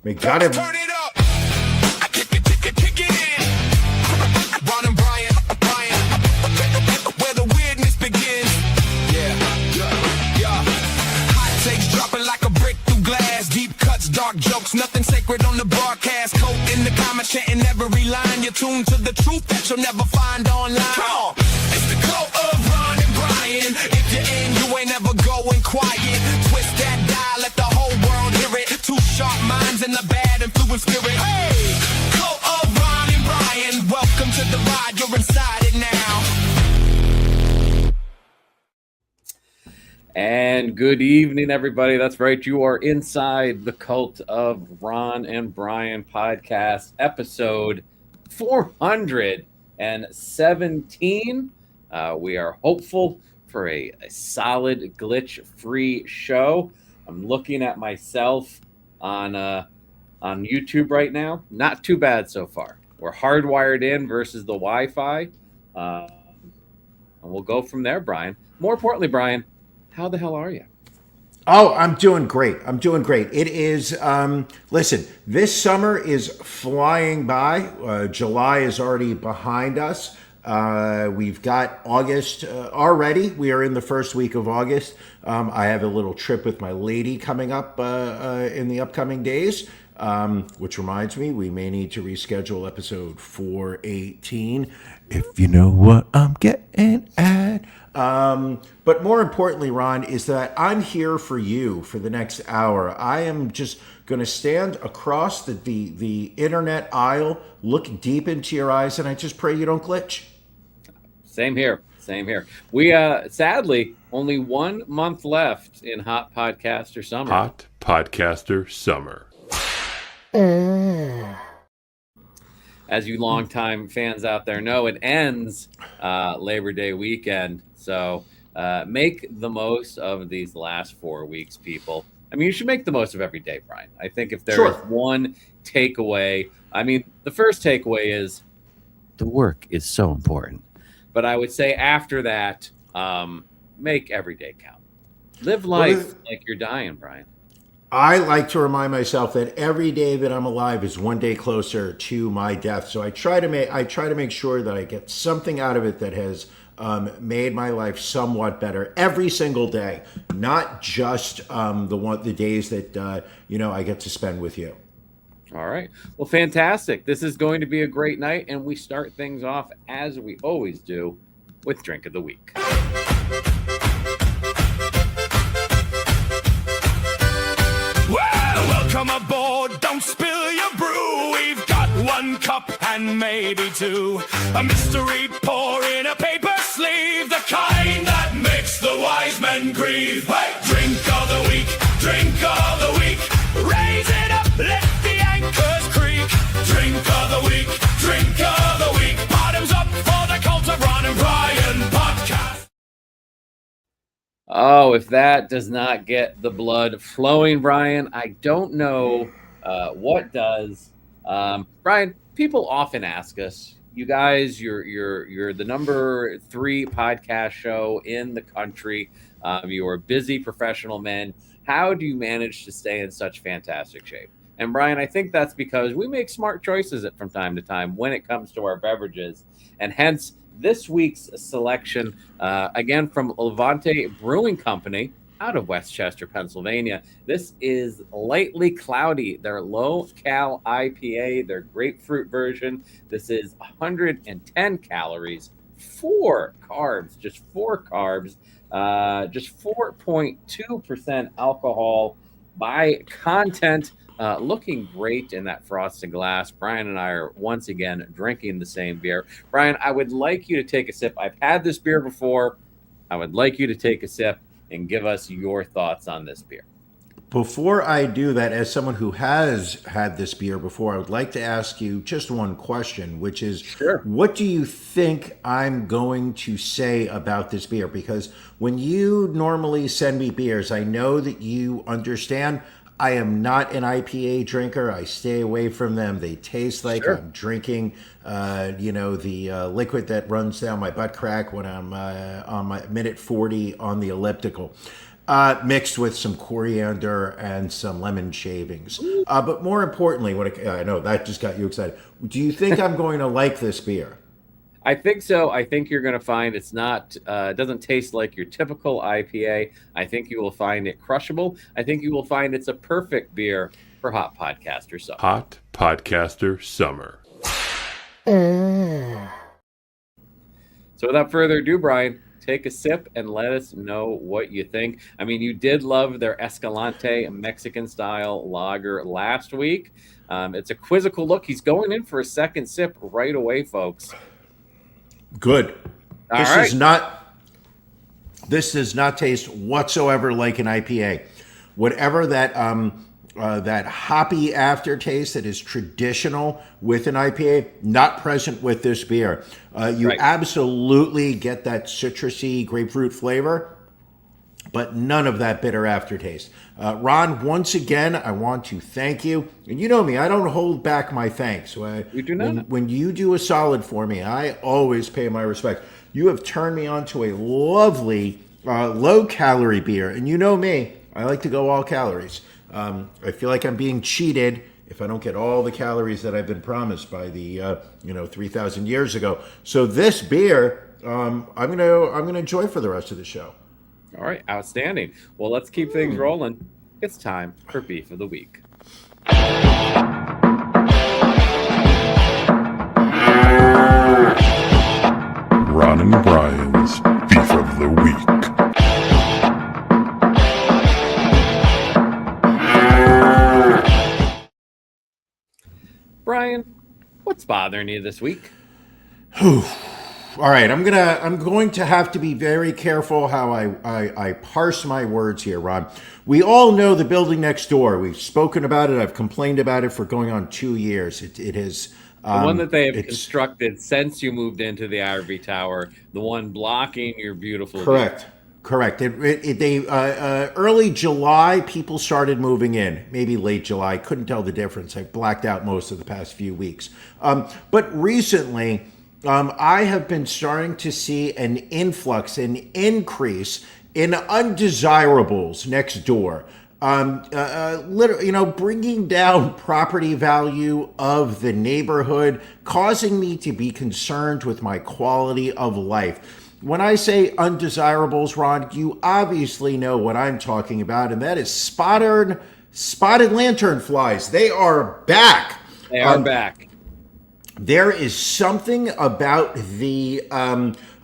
We got him. Turn it up. Kick it in. Ron and Brian, where the weirdness begins. Yeah. Hot takes dropping like a brick through glass. Deep cuts, dark jokes, nothing sacred on the broadcast. Quote in the comments, chanting every line. You're tuned to the truth that you'll never find online. Come on. It's the glow of Ron and Brian. If you're in, you ain't ever going quiet. Twist that dial, let the whole world hear it. Two sharp minds in the bad influence spirit. Hey, glow of Ron and Brian. Welcome to the ride, you're inside it now. And good evening, everybody. That's right. You are inside the Cult of Ron and Brian podcast, episode 417. We are hopeful for a solid glitch-free show. I'm looking at myself on YouTube right now. Not too bad so far. We're hardwired in versus the Wi-Fi. And we'll go from there, Brian. More importantly, Brian, how the hell are you? Oh, I'm doing great. It is, listen, this summer is flying by. July is already behind us. We've got August already. We are in the first week of August. I have a little trip with my lady coming up in the upcoming days, which reminds me, we may need to reschedule episode 418, if you know what I'm getting at. But more importantly, Ron, is that I'm here for you for the next hour. I am just going to stand across the internet aisle, look deep into your eyes, and I just pray you don't glitch. Same here. We sadly only 1 month left in Hot Podcaster Summer. Hot Podcaster Summer. As you longtime fans out there know, it ends Labor Day weekend. So make the most of these last 4 weeks, people. I mean, you should make the most of every day, Brian. I think if there is one takeaway, I mean, the first takeaway is the work is so important. But I would say after that, make every day count. Live life like you're dying, Brian. I like to remind myself that every day that I'm alive is one day closer to my death. So I try to make sure that I get something out of it that has made my life somewhat better every single day, not just the days that I get to spend with you. All right. Well, fantastic. This is going to be a great night, and we start things off as we always do with Drink of the Week. Welcome aboard, don't spill your brew. We've got 1 cup and maybe 2. A mystery pour in a paper sleeve, the kind that makes the wise men grieve. Hey! Drink of the week, drink of the week. Raise it up, let the anchors creak. Drink of the week, drink of the week. Bottoms up for the Cult of Ron and Brian podcast. Oh, if that does not get the blood flowing, Brian, I don't know what does. Brian, people often ask us, you guys, you're the number 3 podcast show in the country. You are busy professional men. How do you manage to stay in such fantastic shape? And Brian, I think that's because we make smart choices from time to time when it comes to our beverages, and hence this week's selection, again, from Levante Brewing Company out of Westchester, Pennsylvania. This is Lightly Cloudy, their low-cal IPA, their grapefruit version. This is 110 calories, 4 carbs, just 4 carbs, just 4.2% alcohol by content. Looking great in that frosted glass. Brian and I are once again drinking the same beer. Brian, I would like you to take a sip. I've had this beer before. I would like you to take a sip and give us your thoughts on this beer. Before I do that, as someone who has had this beer before, I would like to ask you just one question, which is, What do you think I'm going to say about this beer? Because when you normally send me beers, I know that you understand I am not an IPA drinker. I stay away from them. They taste like I'm drinking, the liquid that runs down my butt crack when I'm on my minute 40 on the elliptical. Mixed with some coriander and some lemon shavings. But more importantly, I know that just got you excited. Do you think I'm going to like this beer? I think so. I think you're going to find it's not, it doesn't taste like your typical IPA. I think you will find it crushable. I think you will find it's a perfect beer for Hot Podcaster Summer. Hot Podcaster Summer. So without further ado, Brian, take a sip and let us know what you think. I mean, you did love their Escalante Mexican-style lager last week. It's a quizzical look. He's going in for a second sip right away, folks. Good. All right. This does not taste whatsoever like an IPA. Whatever that hoppy aftertaste that is traditional with an IPA, not present with this beer. You Right. absolutely get that citrusy grapefruit flavor, but none of that bitter aftertaste. Ron, once again, I want to thank you. And you know me, I don't hold back my thanks. You do not. When you do a solid for me, I always pay my respect. You have turned me on to a lovely low-calorie beer. And you know me, I like to go all calories. I feel like I'm being cheated if I don't get all the calories that I've been promised by the 3,000 years ago. So this beer, I'm gonna enjoy for the rest of the show. All right, outstanding. Well, let's keep things rolling. It's time for Beef of the Week. Ron and Brian's Beef of the Week. Brian, what's bothering you this week? All right, I'm going to have to be very careful how I parse my words here, Ron. We all know the building next door. We've spoken about it. I've complained about it for going on 2 years. It has The one that they have constructed since you moved into the Ivy Tower, the one blocking your beautiful correct. Early July, people started moving in. Maybe late July. Couldn't tell the difference. I blacked out most of the past few weeks. But recently, I have been starting to see an influx, an increase in undesirables next door. Literally, bringing down property value of the neighborhood, causing me to be concerned with my quality of life. When I say undesirables, Ron, you obviously know what I'm talking about, and that is spotted lanternflies. They are back. They are back. There is something about the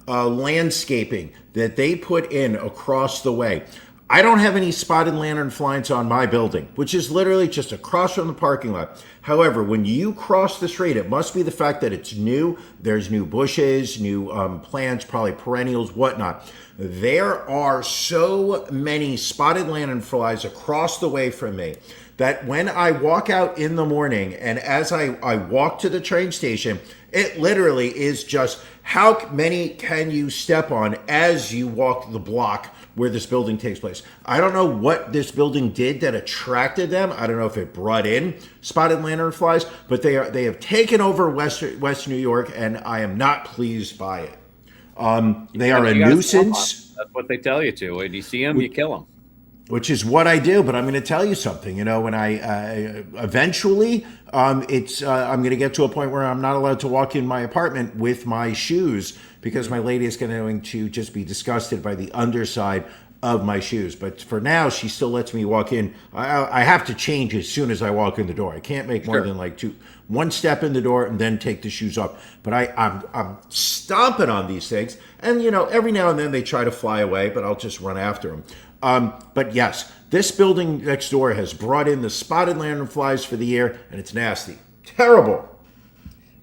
landscaping that they put in across the way. I don't have any spotted lanternflies on my building, which is literally just across from the parking lot. However, when you cross the street, it must be the fact that it's new. There's new bushes, new plants, probably perennials, whatnot. There are so many spotted lanternflies across the way from me that when I walk out in the morning and as I walk to the train station, it literally is just how many can you step on as you walk the block where this building takes place. I don't know what this building did that attracted them. I don't know if it brought in spotted lanternflies, but they have taken over West New York, and I am not pleased by it. They are a nuisance. That's what they tell you to. When you see them, you kill them. Which is what I do, but I'm going to tell you something. When I eventually, I'm going to get to a point where I'm not allowed to walk in my apartment with my shoes because my lady is going to just be disgusted by the underside of my shoes. But for now, she still lets me walk in. I have to change as soon as I walk in the door. I can't make more than one step in the door and then take the shoes off. But I'm stomping on these things, and every now and then they try to fly away, but I'll just run after them. But yes, this building next door has brought in the spotted lanternflies for the year, and it's nasty. Terrible.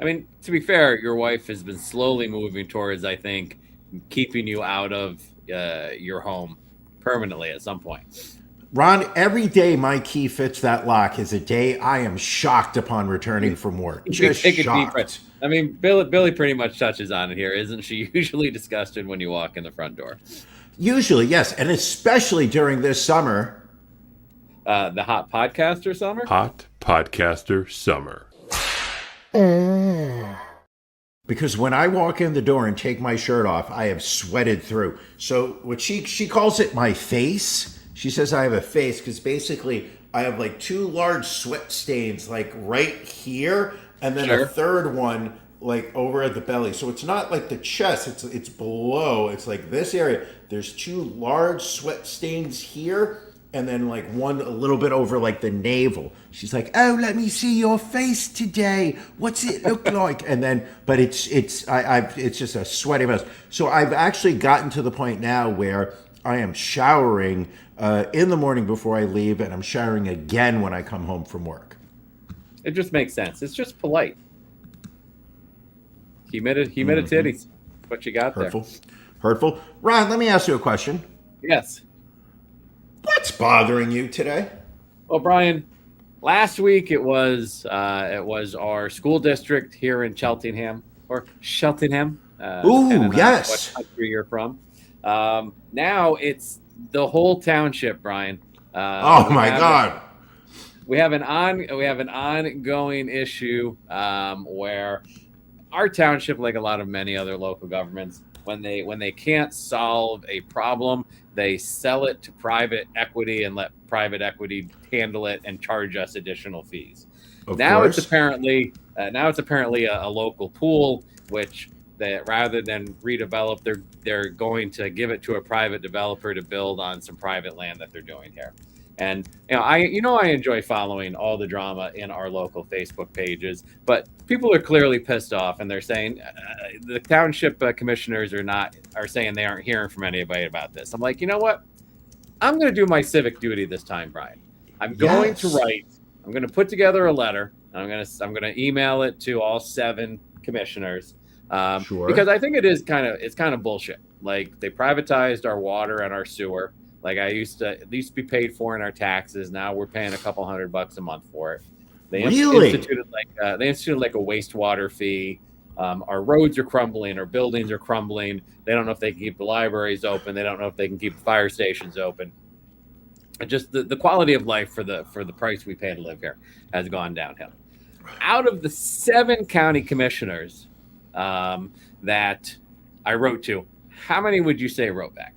I mean, to be fair, your wife has been slowly moving towards, I think, keeping you out of your home permanently at some point. Ron, every day my key fits that lock is a day I am shocked upon returning from work. Just Take a deep shocked. breath. I mean, Billy pretty much touches on it here. Isn't she usually disgusted when you walk in the front door? Usually, yes, and especially during this summer. The Hot Podcaster Summer? Hot Podcaster Summer. Because when I walk in the door and take my shirt off, I have sweated through. So what she calls it my face. She says I have a face because basically I have like two large sweat stains like right here, and then Sure. a third one like over at the belly. So it's not like the chest, it's below. It's like this area. There's two large sweat stains here, and then like one a little bit over like the navel. She's like, "Oh, let me see your face today. What's it look like?" And then, but it's just a sweaty mess. So I've actually gotten to the point now where I am showering in the morning before I leave, and I'm showering again when I come home from work. It just makes sense. It's just polite. Humidity. What you got Hurtful. Ron, let me ask you a question. there? Yes. What's bothering you today? Well, Brian, last week it was our school district here in Cheltenham or Cheltenham. Ooh, depending on yes. what country you're from. Now it's the whole township, Brian. Oh my God. We have an ongoing issue where our township, like a lot of many other local governments, when they can't solve a problem, they sell it to private equity and let private equity handle it and charge us additional fees. Of Now course. it's apparently a local pool, which that rather than redevelop, they're going to give it to a private developer to build on some private land that they're doing here. And I enjoy following all the drama in our local Facebook pages, but people are clearly pissed off, and they're saying the township commissioners are saying they aren't hearing from anybody about this. I'm like, you know what? I'm going to do my civic duty this time, Brian. I'm going to put together a letter. And I'm going to email it to all 7 commissioners. Sure. Because I think it's kind of bullshit. Like, they privatized our water and our sewer. Like, it used to be paid for in our taxes. Now we're paying a couple $100 a month for it. They instituted like a wastewater fee. Our roads are crumbling. Our buildings are crumbling. They don't know if they can keep the libraries open. They don't know if they can keep the fire stations open. And just the quality of life for the price we pay to live here has gone downhill. Out of the 7 county commissioners that I wrote to, how many would you say wrote back?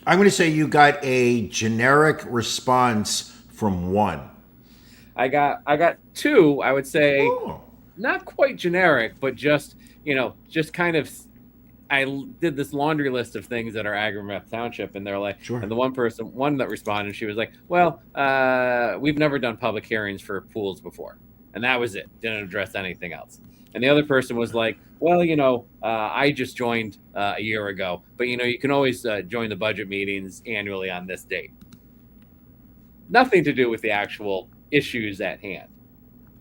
I'm going to say you got a generic response from 1. I got 2. I would say Oh. not quite generic, but just kind of. I did this laundry list of things that are Agrimath Township, and they're like, Sure. and the one that responded, she was like, "Well, we've never done public hearings for pools before," and that was it. Didn't address anything else. And the other person was like, "Well, I just joined a year ago, but you can always join the budget meetings annually on this date." Nothing to do with the actual issues at hand.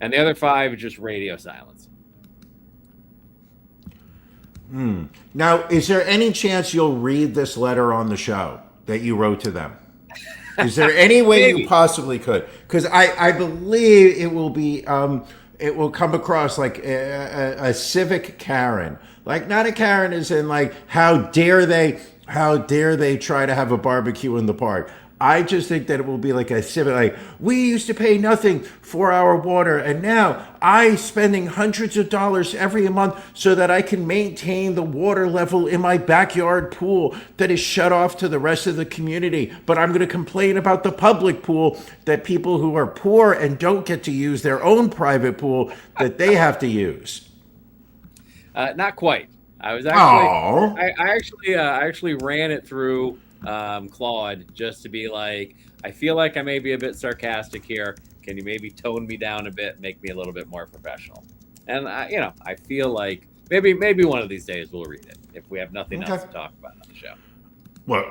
And the other 5 just radio silence. Now, is there any chance you'll read this letter on the show that you wrote to them? Is there any way you possibly could? Because I believe it will be it will come across like a civic Karen. Like, not a Karen as in like, how dare they try to have a barbecue in the park. I just think that it will be like a civic, like, we used to pay nothing for our water, and now I'm spending hundreds of dollars every month so that I can maintain the water level in my backyard pool that is shut off to the rest of the community. But I'm going to complain about the public pool that people who are poor and don't get to use their own private pool that they have to use. Not quite. I was Aw. actually I actually ran it through Claude just to be like, I feel like I may be a bit sarcastic here. Can you maybe tone me down a bit, make me a little bit more professional? And I feel like maybe one of these days we'll read it if we have nothing else to talk about on the show. What?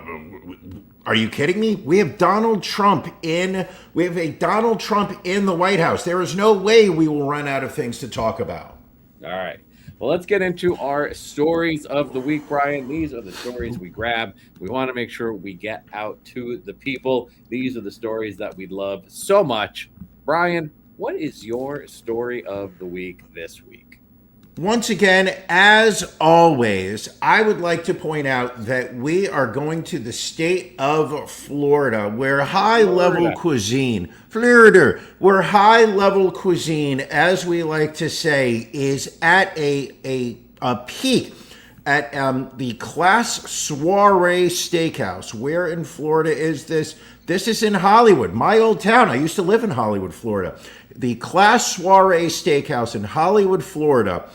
Are you kidding me? We have Donald Trump in. We have a Donald Trump in the White House. There is no way we will run out of things to talk about. All right. Well, let's get into our stories of the week, Brian. These are the stories we grab. We want to make sure we get out to the people. These are the stories that we love so much. Brian, what is your story of the week this week? Once again, as always, I would like to point out that we are going to the state of Florida, where high-level cuisine, where high-level cuisine, as we like to say, is at a peak at the Class Soiree Steakhouse. Where in Florida is this? This is in Hollywood, my old town. I used to live in Hollywood, Florida. The Class Soiree Steakhouse in Hollywood, Florida,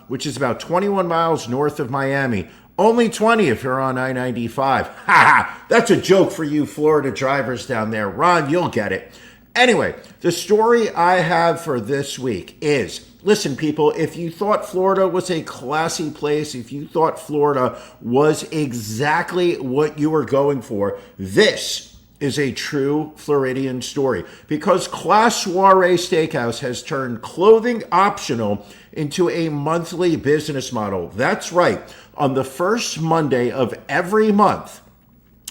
which is about 21 miles north of Miami. Only 20 if you're on I-95. Ha ha! That's a joke for you Florida drivers down there. Ron, you'll get it. Anyway, the story I have for this week is, listen, people, if you thought Florida was a classy place, if you thought Florida was exactly what you were going for, this is a true Floridian story, because Class Soiree Steakhouse has turned clothing optional into a monthly business model. That's right. On the first Monday of every month,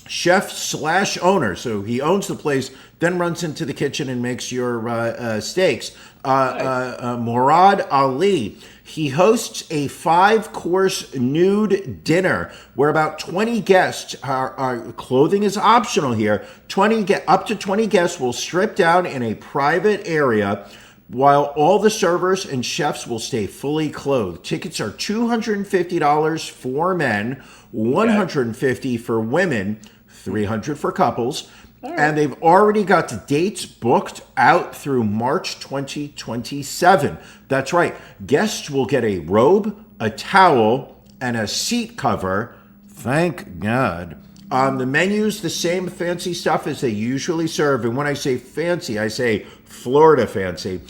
chef slash owner, so he owns the place, then runs into the kitchen and makes your steaks. Murad Ali, he hosts a 5-course nude dinner where about 20 guests are clothing is optional here. Up to 20 guests will strip down in a private area, while all the servers and chefs will stay fully clothed. Tickets are $250 for men, $150 for women, $300 for couples. Right. And they've already got the dates booked out through March 2027. That's right. Guests will get a robe, a towel, and a seat cover. Thank God. The menu's the same fancy stuff as they usually serve. And when I say fancy, I say Florida fancy.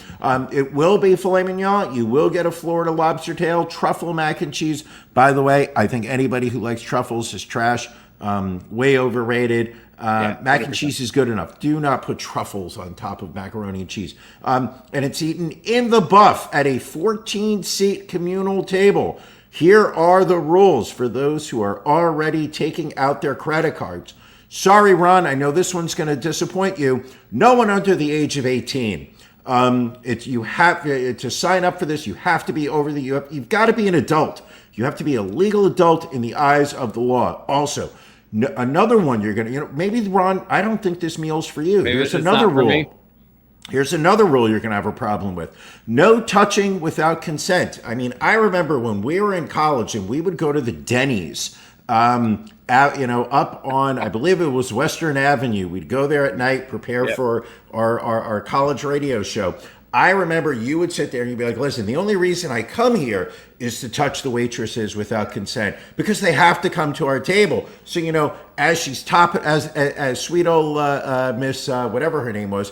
It will be filet mignon. You will get a Florida lobster tail, truffle mac and cheese. By the way, I think anybody who likes truffles is trash. Way overrated. Mac and cheese is good enough. Do not put truffles on top of macaroni and cheese. And it's eaten in the buff at a 14-seat communal table. Here are the rules for those who are already taking out their credit cards. Sorry, Ron, I know this one's going to disappoint you. No one under the age of 18. You have to sign up for this. You have to be you've got to be an adult. You have to be a legal adult in the eyes of the law. Also, another one you're going to, maybe, Ron, I don't think this meal's for you. Here's another rule. Here's another rule you're going to have a problem with. No touching without consent. I mean, I remember when we were in college and we would go to the Denny's, up on, I believe it was Western Avenue. We'd go there at night, prepare for our college radio show. I remember you would sit there and you'd be like, listen, the only reason I come here is to touch the waitresses without consent, because they have to come to our table. So, as she's as sweet old Miss, whatever her name was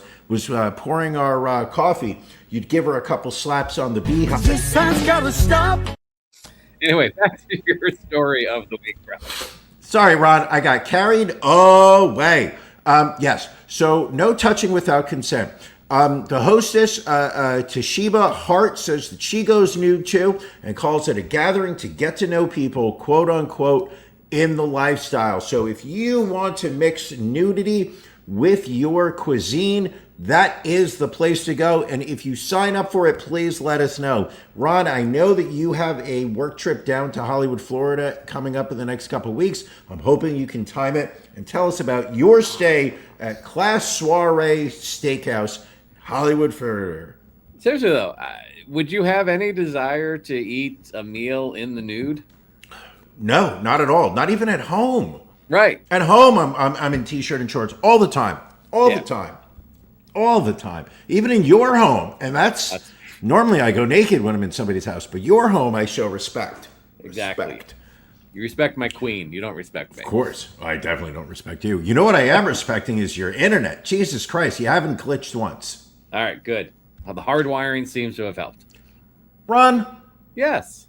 pouring our coffee, you'd give her a couple slaps on the behind. This sound's gotta stop. Anyway, back to your story of the week, bro. Sorry, Ron, I got carried away. Yes, so no touching without consent. The hostess, Toshiba Hart, says that she goes nude too and calls it a gathering to get to know people, quote unquote, in the lifestyle. So if you want to mix nudity with your cuisine, that is the place to go. And if you sign up for it, please let us know. Ron, I know that you have a work trip down to Hollywood, Florida coming up in the next couple of weeks. I'm hoping you can time it and tell us about your stay at Class Soiree Steakhouse, Hollywood, Florida. Seriously though, would you have any desire to eat a meal in the nude? No, not at all. Not even at home. Right. At home, I'm in t-shirt and shorts all the time. All the time. Even in your home. And that's normally I go naked when I'm in somebody's house, but your home I show respect. Exactly. You respect my queen. You don't respect me. Of course. I definitely don't respect you. You know what I am respecting is your internet. Jesus Christ, you haven't glitched once. All right, good. Well, the hardwiring seems to have helped. Ron? Yes.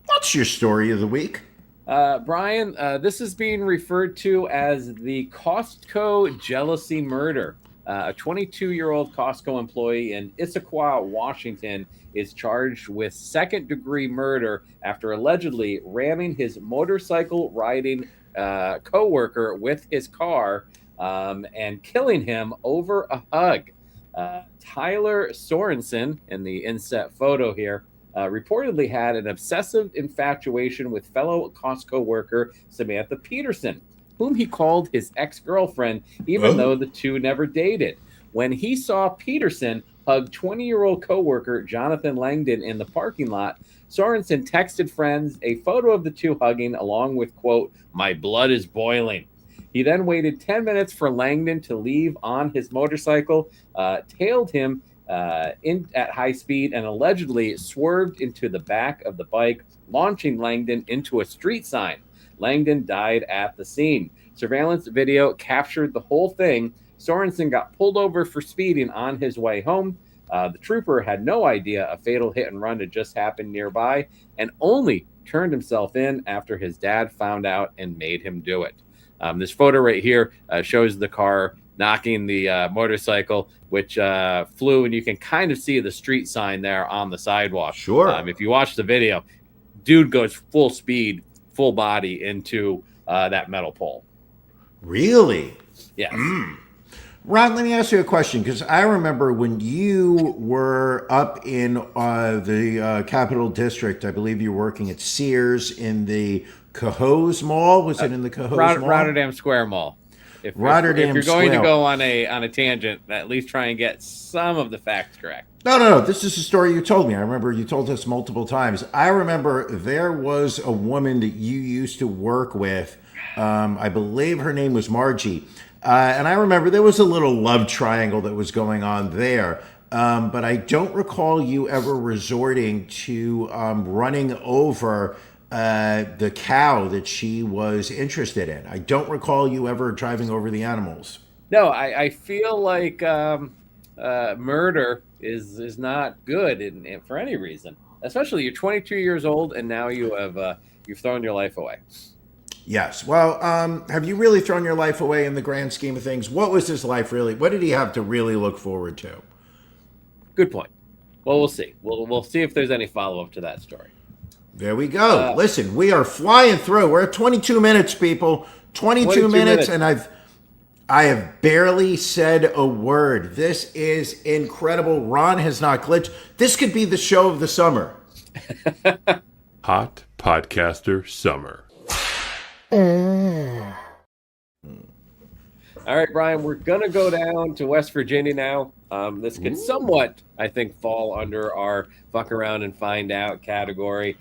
What's your story of the week? Brian, this is being referred to as the Costco jealousy murder. A 22-year-old Costco employee in Issaquah, Washington, is charged with second-degree murder after allegedly ramming his motorcycle-riding coworker with his car and killing him over a hug. Tyler Sorensen, in the inset photo here, reportedly had an obsessive infatuation with fellow Costco worker Samantha Peterson, whom he called his ex-girlfriend, even though the two never dated. When he saw Peterson hug 20-year-old coworker Jonathan Langdon in the parking lot, Sorensen texted friends a photo of the two hugging along with, quote, "My blood is boiling." He then waited 10 minutes for Langdon to leave on his motorcycle, tailed him in at high speed, and allegedly swerved into the back of the bike, launching Langdon into a street sign. Langdon died at the scene. Surveillance video captured the whole thing. Sorensen got pulled over for speeding on his way home. The trooper had no idea a fatal hit and run had just happened nearby and only turned himself in after his dad found out and made him do it. This photo right here shows the car knocking the motorcycle, which flew, and you can kind of see the street sign there on the sidewalk. Sure. If you watch the video, dude goes full speed, full body into that metal pole. Really? Yes. Ron, let me ask you a question, because I remember when you were up in the Capital District, I believe you were working at Sears in the Cohoes Mall. Was it in the Cohoes Mall? Rotterdam Square Mall. If you're going to go on a tangent, at least try and get some of the facts correct. No. This is a story you told me. I remember you told us multiple times. I remember there was a woman that you used to work with. I believe her name was Margie. And I remember there was a little love triangle that was going on there. But I don't recall you ever resorting to running over the cow that she was interested in. I don't recall you ever driving over the animals. No, I feel like murder is not good for any reason. Especially you're 22 years old and now you've thrown your life away. Yes. Well, have you really thrown your life away in the grand scheme of things? What was his life really? What did he have to really look forward to? Good point. Well, we'll see. We'll see if there's any follow-up to that story. There we go. Listen, we are flying through. We're at 22 minutes, people. 22 minutes, and I have barely said a word. This is incredible. Ron has not glitched. This could be the show of the summer. Hot Podcaster Summer. All right, Brian, we're going to go down to West Virginia now. This could somewhat, I think, fall under our fuck around and find out category.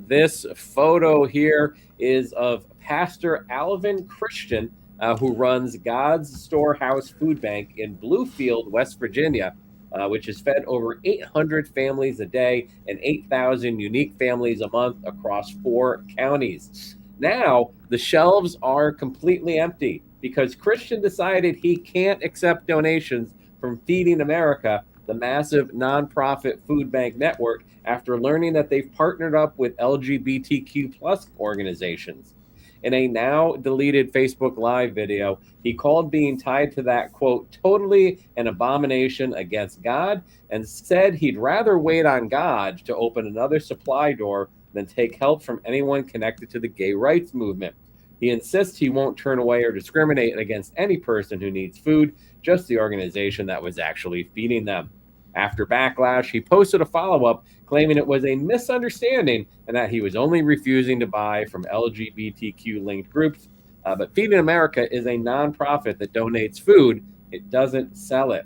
This photo here is of Pastor Alvin Christian, who runs God's Storehouse Food Bank in Bluefield, West Virginia, which has fed over 800 families a day and 8,000 unique families a month across 4 counties. Now, the shelves are completely empty because Christian decided he can't accept donations from Feeding America, the massive nonprofit food bank network, after learning that they've partnered up with LGBTQ plus organizations. In a now deleted Facebook Live video, he called being tied to that, quote, totally an abomination against God, and said he'd rather wait on God to open another supply door than take help from anyone connected to the gay rights movement. He insists he won't turn away or discriminate against any person who needs food, just the organization that was actually feeding them. After backlash, he posted a follow-up claiming it was a misunderstanding and that he was only refusing to buy from LGBTQ-linked groups. But Feeding America is a nonprofit that donates food. It doesn't sell it.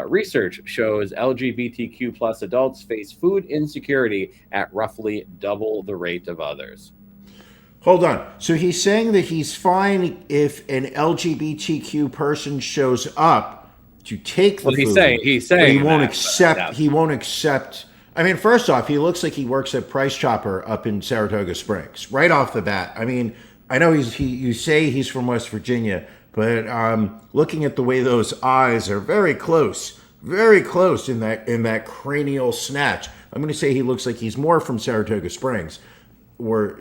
Research shows LGBTQ plus adults face food insecurity at roughly double the rate of others. Hold on. So he's saying that he's fine if an LGBTQ person shows up to take the food. He's saying he won't accept. He won't accept. I mean, first off, he looks like he works at Price Chopper up in Saratoga Springs. Right off the bat. I mean, I know you say he's from West Virginia, but looking at the way those eyes are very close in that cranial snatch, I'm going to say he looks like he's more from Saratoga Springs or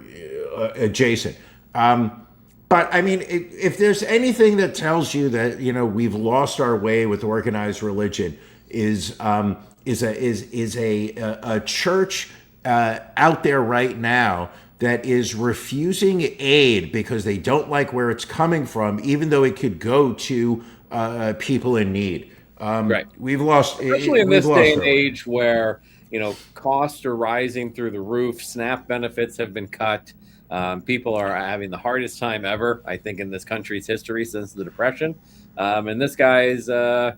adjacent. But I mean, if there's anything that tells you that we've lost our way with organized religion, is a church out there right now that is refusing aid because they don't like where it's coming from, even though it could go to people in need. Right. We've lost, especially in this day and age where costs are rising through the roof. SNAP benefits have been cut. People are having the hardest time ever, I think, in this country's history since the Depression. And this guy's going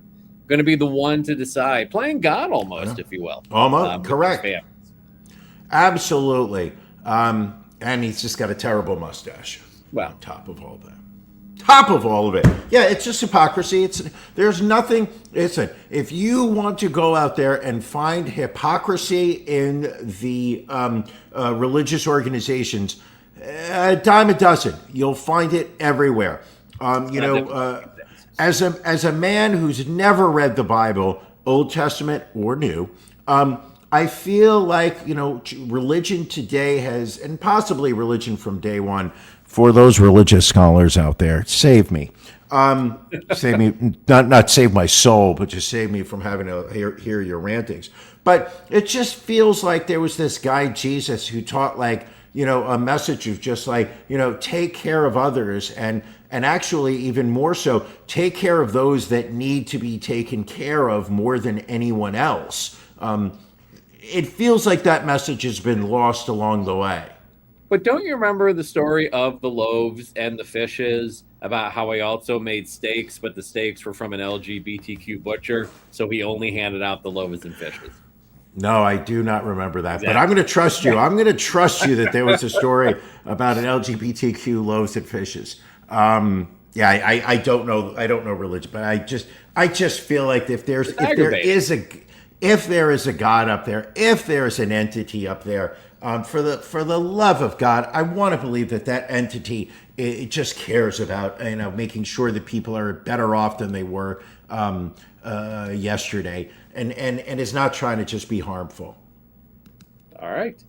to be the one to decide, playing God almost, if you will. Almost correct. Absolutely. And he's just got a terrible mustache. Well, on top of all that. Top of all of it. Yeah, it's just hypocrisy. There's nothing. Listen, if you want to go out there and find hypocrisy in the religious organizations, a dime a dozen. You'll find it everywhere. As a man who's never read the Bible, Old Testament or New, I feel like religion today has, and possibly religion from day one. For those religious scholars out there, save me. Save me, not save my soul, but just save me from having to hear your rantings. But it just feels like there was this guy, Jesus, who taught a message of just take care of others and actually even more so, take care of those that need to be taken care of more than anyone else. It feels like that message has been lost along the way. But don't you remember the story of the loaves and the fishes, about how he also made steaks, but the steaks were from an LGBTQ butcher, so he only handed out the loaves and fishes? No, I do not remember that. Exactly. But I'm going to trust you. I'm going to trust you that there was a story about an LGBTQ loaves and fishes. I don't know. I don't know religion, but I just feel like if there is a God up there, if there is an entity up there, for the love of God, I want to believe that entity it just cares about making sure that people are better off than they were yesterday, and is not trying to just be harmful. All right,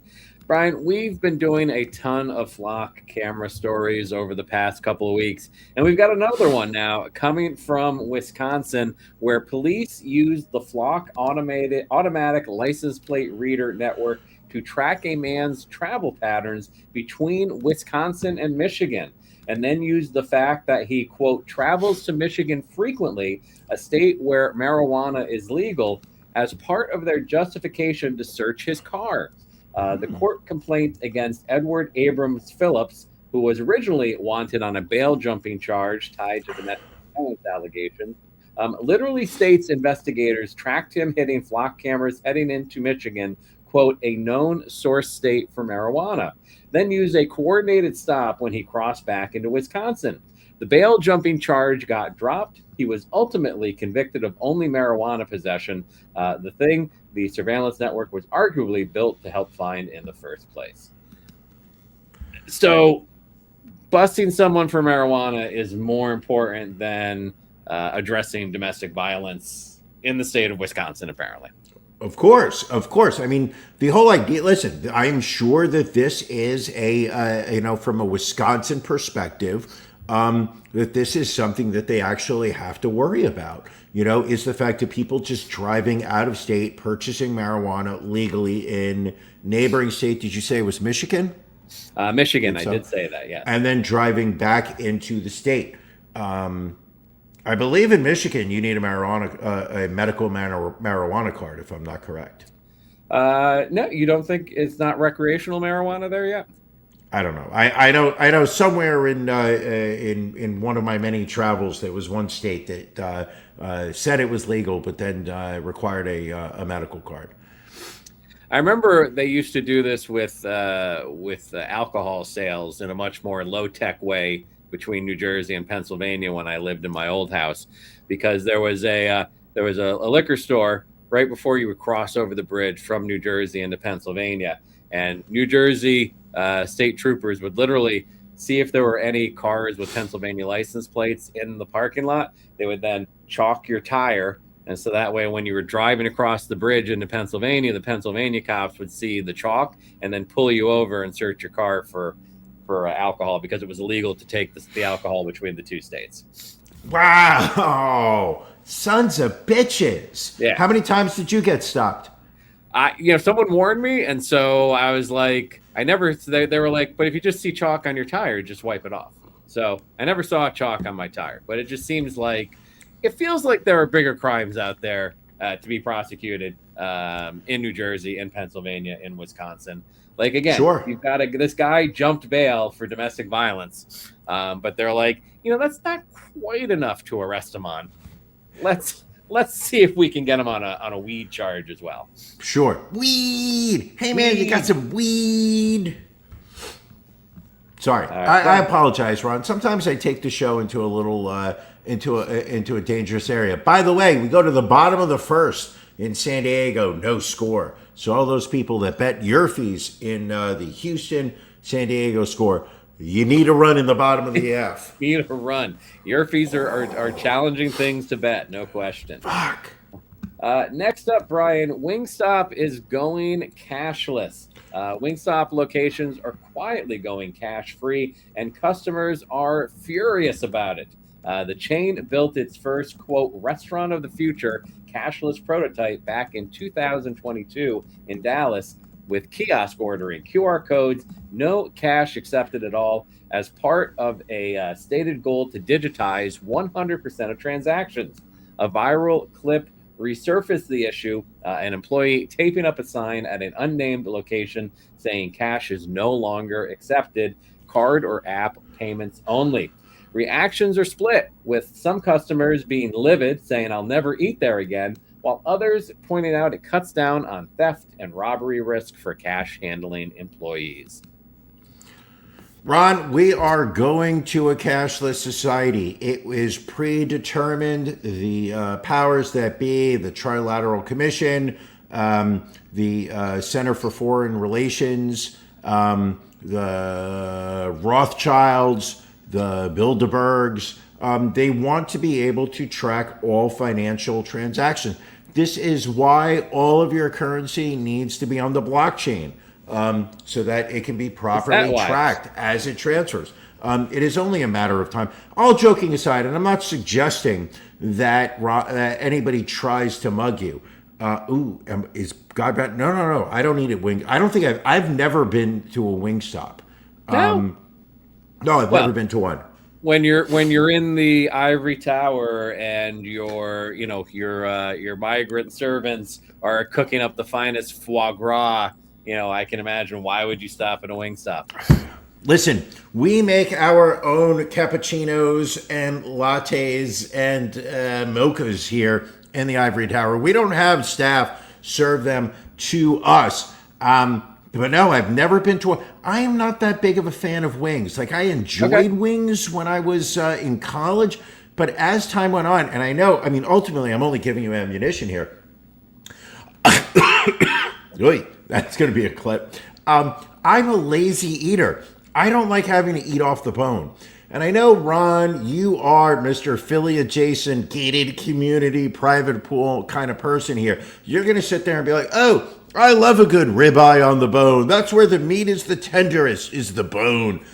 Brian, we've been doing a ton of flock camera stories over the past couple of weeks, and we've got another one now coming from Wisconsin, where police used the flock automatic license plate reader network to track a man's travel patterns between Wisconsin and Michigan, and then used the fact that he, quote, travels to Michigan frequently, a state where marijuana is legal, as part of their justification to search his car. The court complaint against Edward Abrams Phillips, who was originally wanted on a bail jumping charge tied to domestic violence allegations, literally states investigators tracked him hitting flock cameras heading into Michigan, quote, a known source state for marijuana, then used a coordinated stop when he crossed back into Wisconsin. The bail jumping charge got dropped. He was ultimately convicted of only marijuana possession, the surveillance network was arguably built to help find in the first place. So busting someone for marijuana is more important than addressing domestic violence in the state of Wisconsin, apparently. Of course. I mean, the whole idea, listen, I'm sure that this is from a Wisconsin perspective, that this is something that they actually have to worry about, is the fact that people just driving out of state, purchasing marijuana legally in neighboring state. Did you say it was Michigan? Michigan, I did say that, yeah. And then driving back into the state. I believe in Michigan you need a medical marijuana card, if I'm not correct. No, you don't think it's not recreational marijuana there yet? I don't know. I know somewhere in one of my many travels there was one state that said it was legal, but then required a medical card. I remember they used to do this with alcohol sales in a much more low-tech way between New Jersey and Pennsylvania when I lived in my old house, because there was a liquor store right before you would cross over the bridge from New Jersey into Pennsylvania, and New Jersey state troopers would literally see if there were any cars with Pennsylvania license plates in the parking lot. They would then chalk your tire, and so that way when you were driving across the bridge into Pennsylvania, the Pennsylvania cops would see the chalk and then pull you over and search your car for alcohol, because it was illegal to take the alcohol between the two states. Wow, sons of bitches! Yeah. How many times did you get stopped? Someone warned me, and so I was like, they were like, but if you just see chalk on your tire, just wipe it off. So I never saw chalk on my tire, but it just seems like, it feels like there are bigger crimes out there to be prosecuted in New Jersey, in Pennsylvania, in Wisconsin. Like, again, Sure. you've got this guy jumped bail for domestic violence, but they're like, that's not quite enough to arrest him on. Let's see if we can get him on a weed charge as well. Sure. Weed. Hey man, you got some weed? Sorry, I apologize, Ron. Sometimes I take the show into a little into a dangerous area. By the way, we go to the bottom of the first in San Diego, no score. So all those people that bet your fees in the Houston San Diego score, you need a run in the bottom of the F. You need a run. Your fees are challenging things to bet, no question. Fuck. Next up, Brian, Wingstop is going cashless. Wingstop locations are quietly going cash-free, and customers are furious about it. The chain built its first, quote, restaurant of the future cashless prototype back in 2022 in Dallas with kiosk ordering, QR codes, no cash accepted at all, as part of a stated goal to digitize 100% of transactions. A viral clip resurfaced the issue, an employee taping up a sign at an unnamed location saying cash is no longer accepted, card or app payments only. Reactions are split, with some customers being livid, saying I'll never eat there again, while others pointing out it cuts down on theft and robbery risk for cash handling employees. Ron, we are going to a cashless society. It is predetermined. The powers that be, the Trilateral Commission, the Center for Foreign Relations, the Rothschilds, the Bilderbergs, they want to be able to track all financial transactions. This is why all of your currency needs to be on the blockchain. So that it can be properly tracked as it transfers. It is only a matter of time. All joking aside, and I'm not suggesting that anybody tries to mug you. Is God bad? No. I don't need it wing. I don't think I've never been to a Wingstop. No, I've never been to one. When you're in the ivory tower and your migrant servants are cooking up the finest foie gras, I can imagine, why would you stop at a Wingstop? Listen, we make our own cappuccinos and lattes and mochas here in the ivory tower. We don't have staff serve them to us. But no, I've never been to a... I am not that big of a fan of wings. Like, I enjoyed wings when I was in college, but as time went on, and I know, ultimately, I'm only giving you ammunition here. Oy, that's going to be a clip. I'm a lazy eater. I don't like having to eat off the bone. And I know, Ron, you are Mr. Philly adjacent, gated community, private pool kind of person here. You're going to sit there and be like, oh, I love a good ribeye on the bone. That's where the meat is the tenderest, is the bone.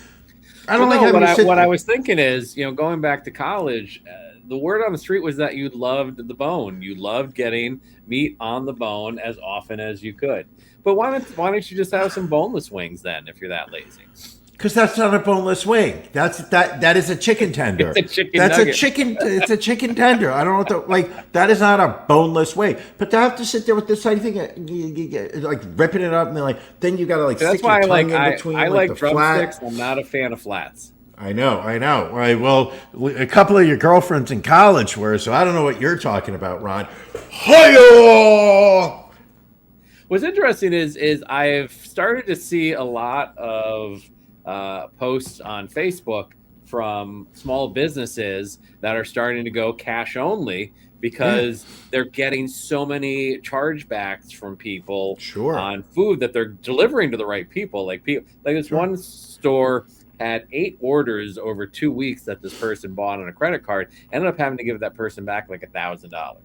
I don't like having to sit what I was thinking is, going back to college, the word on the street was that you loved the bone. You loved getting meat on the bone as often as you could. But why don't you just have some boneless wings then, if you're that lazy? Because that's not a boneless wing. That is a chicken tender. It's a chicken That's nugget. a chicken. It's a chicken tender. I don't know what that is not a boneless wing. But to have to sit there with this side thing, like ripping it up, and then you got to That's stick why your tongue in between. I like the drumsticks. flat. I'm not a fan of flats. I know. All right. Well, a couple of your girlfriends in college were, so I don't know what you're talking about, Ron. Hi-yo! What's interesting is I've started to see a lot of posts on Facebook from small businesses that are starting to go cash only because they're getting so many chargebacks from people on food that they're delivering to the right people. Like this one store had 8 orders over 2 weeks that this person bought on a credit card, ended up having to give that person back like $1,000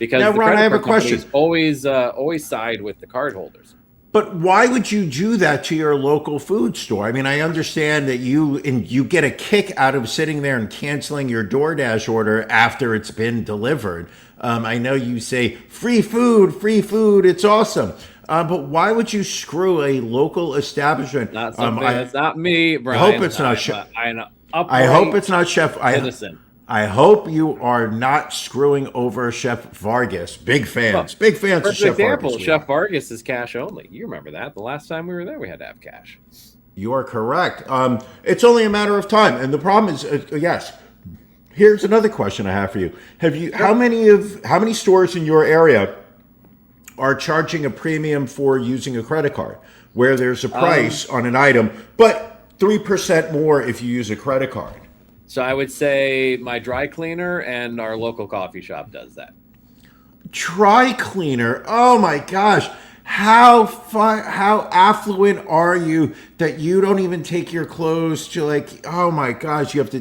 because now, the Ron, I have a credit card question. companies always side with the card holders. But why would you do that to your local food store? I understand that you get a kick out of sitting there and canceling your DoorDash order after it's been delivered. I know you say free food, it's awesome. But why would you screw a local establishment? Not something that's not me, Brian. I hope it's not Chef. I hope it's not Chef. Citizen. I hope you are not screwing over Chef Vargas. Big fans. Big fans of Perfect Chef example, Vargas. we Chef are. Vargas is cash only. You remember that. The last time we were there, we had to have cash. You are correct. It's only a matter of time. And the problem is, yes. Here's another question I have for you. How many stores in your area are charging a premium for using a credit card, where there's a price on an item, but 3% more if you use a credit card? So I would say my dry cleaner and our local coffee shop does that. Dry cleaner. Oh my gosh. How affluent are you that you don't even take your clothes to, like, oh my gosh, you have to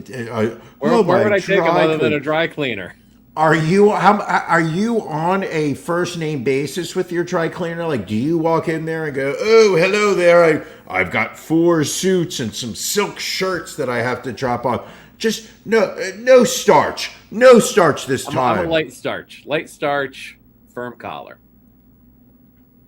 Where would I take them other than a dry cleaner? Are you on a first name basis with your dry cleaner? Like, do you walk in there and go, "Oh, hello there. I've got 4 suits and some silk shirts that I have to drop off." Just no starch. No starch this time. I'm a light starch, firm collar.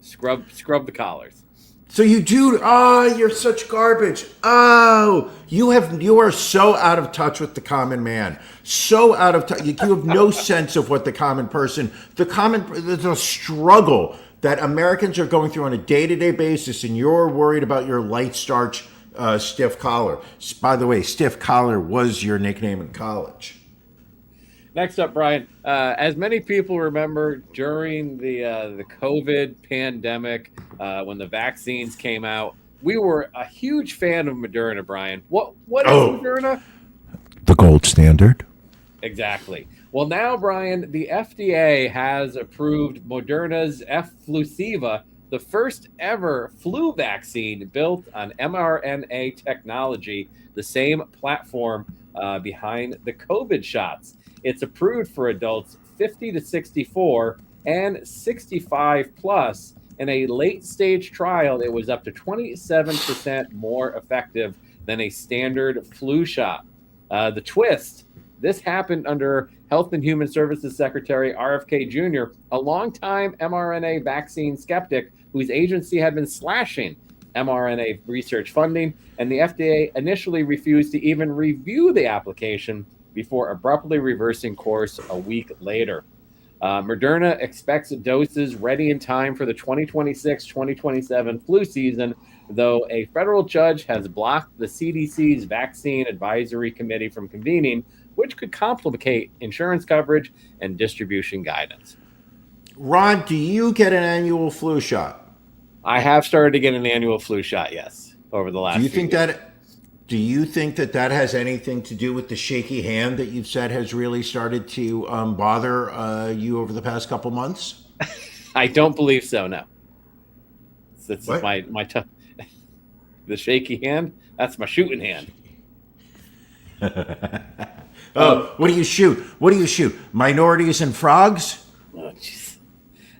Scrub the collars. So you do. Oh, you're such garbage. Oh, you are so out of touch with the common man. So out of touch. You have no sense of what the common person, the struggle that Americans are going through on a day-to-day basis, and you're worried about your light starch stiff collar. By the way, stiff collar was your nickname in college. Next up, Brian, as many people remember during the COVID pandemic, when the vaccines came out, we were a huge fan of Moderna, Brian. What is Moderna? The gold standard. Exactly. Well, now, Brian, the FDA has approved Moderna's Efflusiva, the first ever flu vaccine built on mRNA technology, the same platform behind the COVID shots. It's approved for adults 50 to 64 and 65 plus. In a late stage trial, it was up to 27% more effective than a standard flu shot. The twist, this happened under Health and Human Services Secretary RFK Jr., a longtime mRNA vaccine skeptic whose agency had been slashing mRNA research funding, and the FDA initially refused to even review the application before abruptly reversing course a week later. Moderna expects doses ready in time for the 2026-2027 flu season, though a federal judge has blocked the CDC's Vaccine Advisory Committee from convening, which could complicate insurance coverage and distribution guidance. Ron, do you get an annual flu shot? I have started to get an annual flu shot, yes, over the last Do you few think years. that has anything to do with the shaky hand that you've said has really started to bother you over the past couple months? I don't believe so, no. It's What? the shaky hand, that's my shooting hand. What do you shoot? Minorities and frogs? Oh, jeez.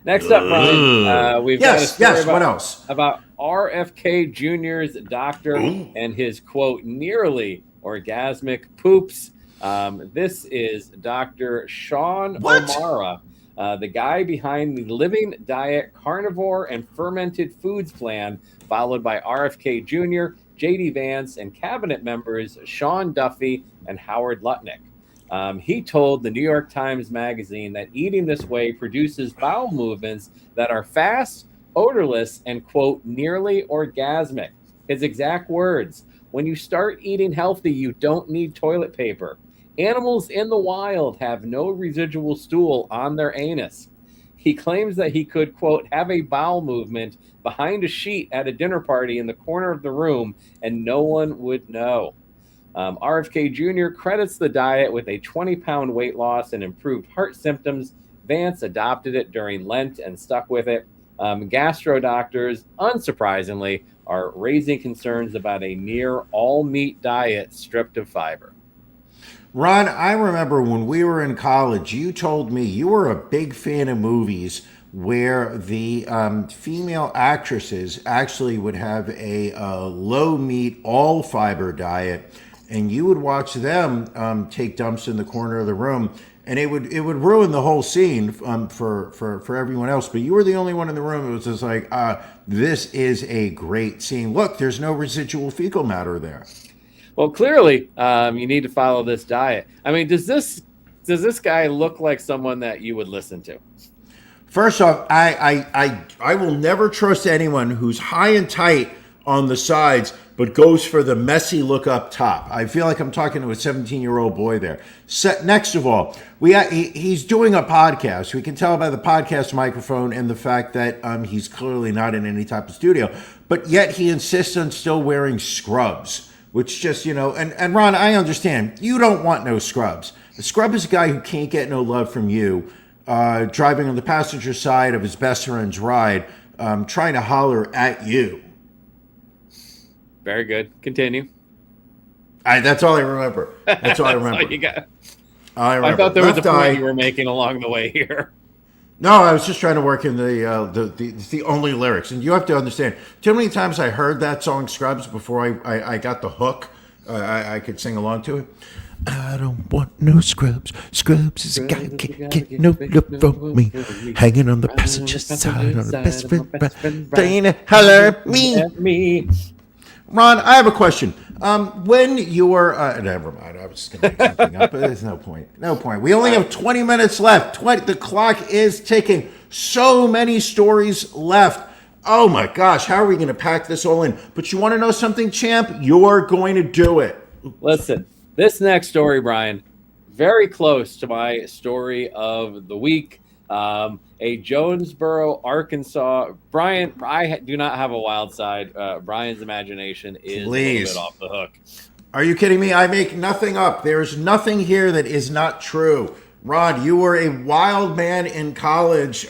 Next up, Brian, we've got a story what else? about RFK Jr.'s doctor and his, quote, nearly orgasmic poops. This is Dr. Sean O'Mara, the guy behind the Living Diet Carnivore and Fermented Foods Plan, followed by RFK Jr., J.D. Vance, and cabinet members Sean Duffy and Howard Lutnick. He told the New York Times Magazine that eating this way produces bowel movements that are fast, odorless, and, quote, nearly orgasmic. His exact words: when you start eating healthy, you don't need toilet paper. Animals in the wild have no residual stool on their anus. He claims that he could, quote, have a bowel movement behind a sheet at a dinner party in the corner of the room and no one would know. RFK Jr. credits the diet with a 20-pound weight loss and improved heart symptoms. Vance adopted it during Lent and stuck with it. Gastro doctors, unsurprisingly, are raising concerns about a near all-meat diet stripped of fiber. Ron, I remember when we were in college, you told me you were a big fan of movies where the female actresses actually would have a low-meat, all-fiber diet, and you would watch them take dumps in the corner of the room, and it would ruin the whole scene for everyone else. But you were the only one in the room. It was just like, this is a great scene. Look, there's no residual fecal matter there. Well, clearly, you need to follow this diet. I mean, does this guy look like someone that you would listen to? First off, I will never trust anyone who's high and tight on the sides, but goes for the messy look up top. I feel like I'm talking to a 17-year-old boy there. Next of all, he's doing a podcast. We can tell by the podcast microphone and the fact that he's clearly not in any type of studio, but yet he insists on still wearing scrubs, which just, and Ron, I understand. You don't want no scrubs. The scrub is a guy who can't get no love from you, driving on the passenger side of his best friend's ride, trying to holler at you. Very good. Continue. That's all I remember. That's all I remember. That's all you got. I thought there was a Left point you were making along the way here. No, I was just trying to work in the only lyrics, and you have to understand. Too many times I heard that song "Scrubs" before I got the hook. I could sing along to it. I don't want no scrubs. Scrubs is a guy who can't get no love from me. Hanging on the passenger side on the best friend. Trying to holler at me. Ron, I have a question. When you were, never mind, I was just going to make something up, but there's no point. No point. We only have 20 minutes left. The clock is ticking. So many stories left. Oh my gosh, how are we going to pack this all in? But you want to know something, champ? You're going to do it. Listen, this next story, Brian, very close to my story of the week. A Jonesboro, Arkansas. Brian, I do not have a wild side. Brian's imagination is a little bit off the hook. Are you kidding me? I make nothing up. There's nothing here that is not true. Rod, you were a wild man in college,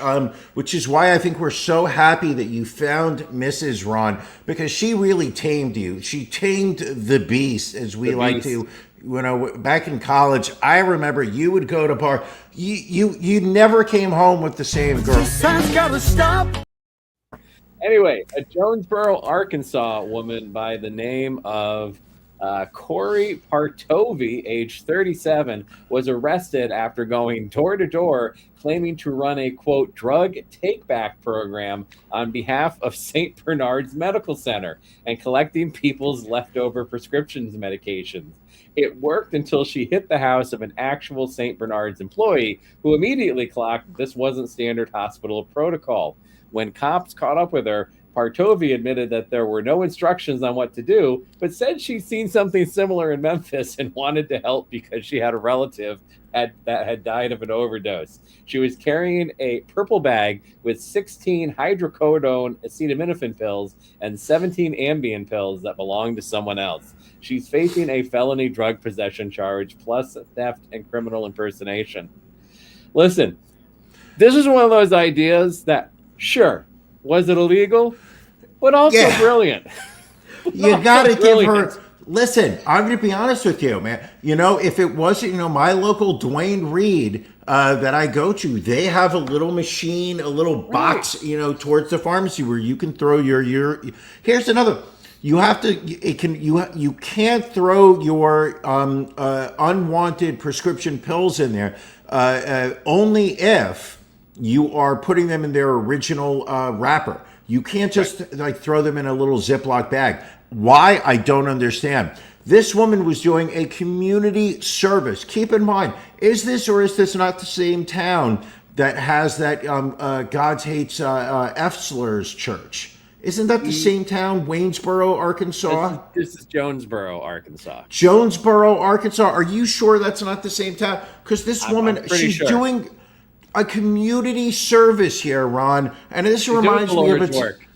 which is why I think we're so happy that you found Mrs. Ron, because she really tamed you. She tamed the beast, as we like to. Back in college, I remember you would go to bar. You never came home with the same girl. Anyway, a Jonesboro, Arkansas woman by the name of Corey Partovi, age 37, was arrested after going door to door claiming to run a, quote, drug take-back program on behalf of St. Bernard's Medical Center and collecting people's leftover prescriptions medications. It worked until she hit the house of an actual St. Bernard's employee who immediately clocked this wasn't standard hospital protocol. When cops caught up with her, Partovi admitted that there were no instructions on what to do, but said she'd seen something similar in Memphis and wanted to help because she had a relative that had died of an overdose. She was carrying a purple bag with 16 hydrocodone acetaminophen pills and 17 Ambien pills that belonged to someone else. She's facing a felony drug possession charge plus theft and criminal impersonation. Listen, this is one of those ideas that, sure, was it illegal? But also brilliant. You got to give her... Listen, I'm going to be honest with you, man. If it wasn't, my local Dwayne Reed that I go to, they have a little machine, a little box, towards the pharmacy where you can throw your... Here's another... You can't throw your unwanted prescription pills in there only if you are putting them in their original wrapper. You can't just throw them in a little Ziploc bag. Why? I don't understand. This woman was doing a community service. Keep in mind, is this or is this not the same town that has that God hates F slurs church? Isn't that the same town, Waynesboro, Arkansas? This is Jonesboro, Arkansas. Jonesboro, Arkansas. Are you sure that's not the same town? Because this woman, she's doing a community service here, Ron. And this reminds me of work.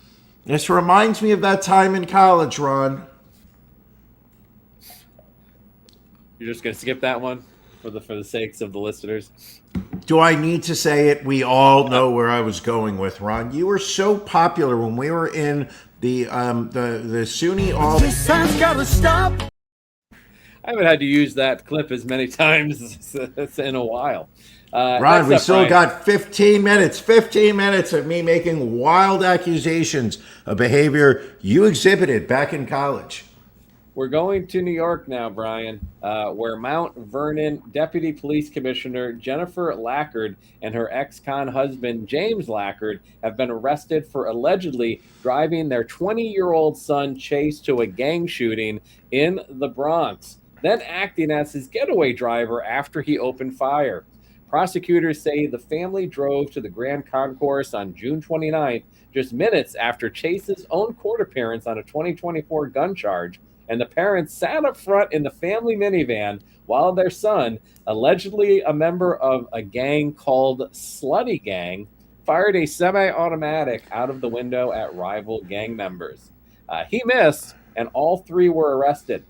This reminds me of that time in college, Ron. You're just gonna skip that one for the sakes of the listeners. Do I need to say it? We all know where I was going with, Ron. You were so popular when we were in the SUNY all. This time's gotta stop. I haven't had to use that clip as many times in a while. Ron, we still got 15 minutes. 15 minutes of me making wild accusations of behavior you exhibited back in college. We're going to New York now, Brian, where Mount Vernon Deputy Police Commissioner Jennifer Lackard and her ex-con husband James Lackard have been arrested for allegedly driving their 20-year-old son Chase to a gang shooting in the Bronx, then acting as his getaway driver after he opened fire. Prosecutors say the family drove to the Grand Concourse on June 29th, just minutes after Chase's own court appearance on a 2024 gun charge, and the parents sat up front in the family minivan while their son, allegedly a member of a gang called Slutty Gang, fired a semi-automatic out of the window at rival gang members. He missed, and all three were arrested.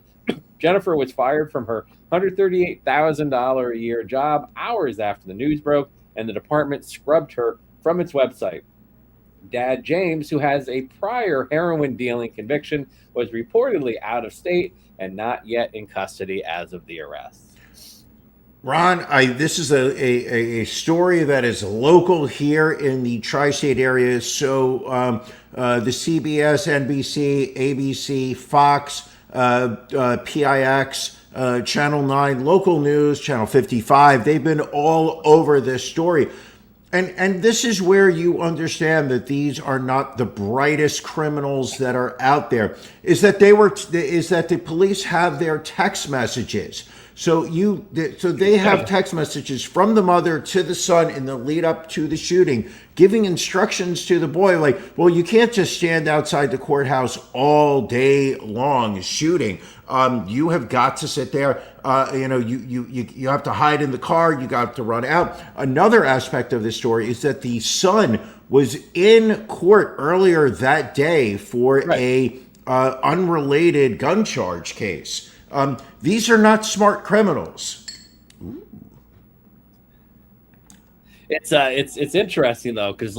Jennifer was fired from her $138,000 a year job hours after the news broke, and the department scrubbed her from its website. Dad James, who has a prior heroin dealing conviction, was reportedly out of state and not yet in custody as of the arrest. Ron, this is a story that is local here in the tri-state area. So the CBS, NBC, ABC, Fox, PIX, Channel 9, local news, Channel 55, they've been all over this story. And this is where you understand that these are not the brightest criminals that are out there. Is that the police have their text messages. So they have text messages from the mother to the son in the lead up to the shooting, giving instructions to the boy like, well, you can't just stand outside the courthouse all day long shooting. You have got to sit there. You have to hide in the car. You got to run out. Another aspect of this story is that the son was in court earlier that day for a unrelated gun charge case. These are not smart criminals. Ooh. It's interesting though, because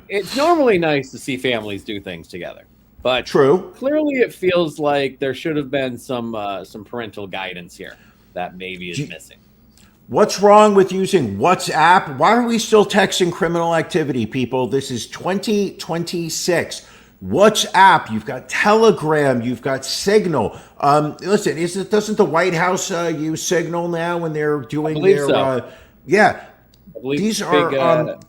it's normally nice to see families do things together, but true. Clearly, it feels like there should have been some parental guidance here that maybe is missing. What's wrong with using WhatsApp? Why are we still texting criminal activity, people? This is 2026. WhatsApp, you've got Telegram, you've got Signal. Listen, doesn't the White House use Signal now when they're doing their? So. Yeah, I believe these are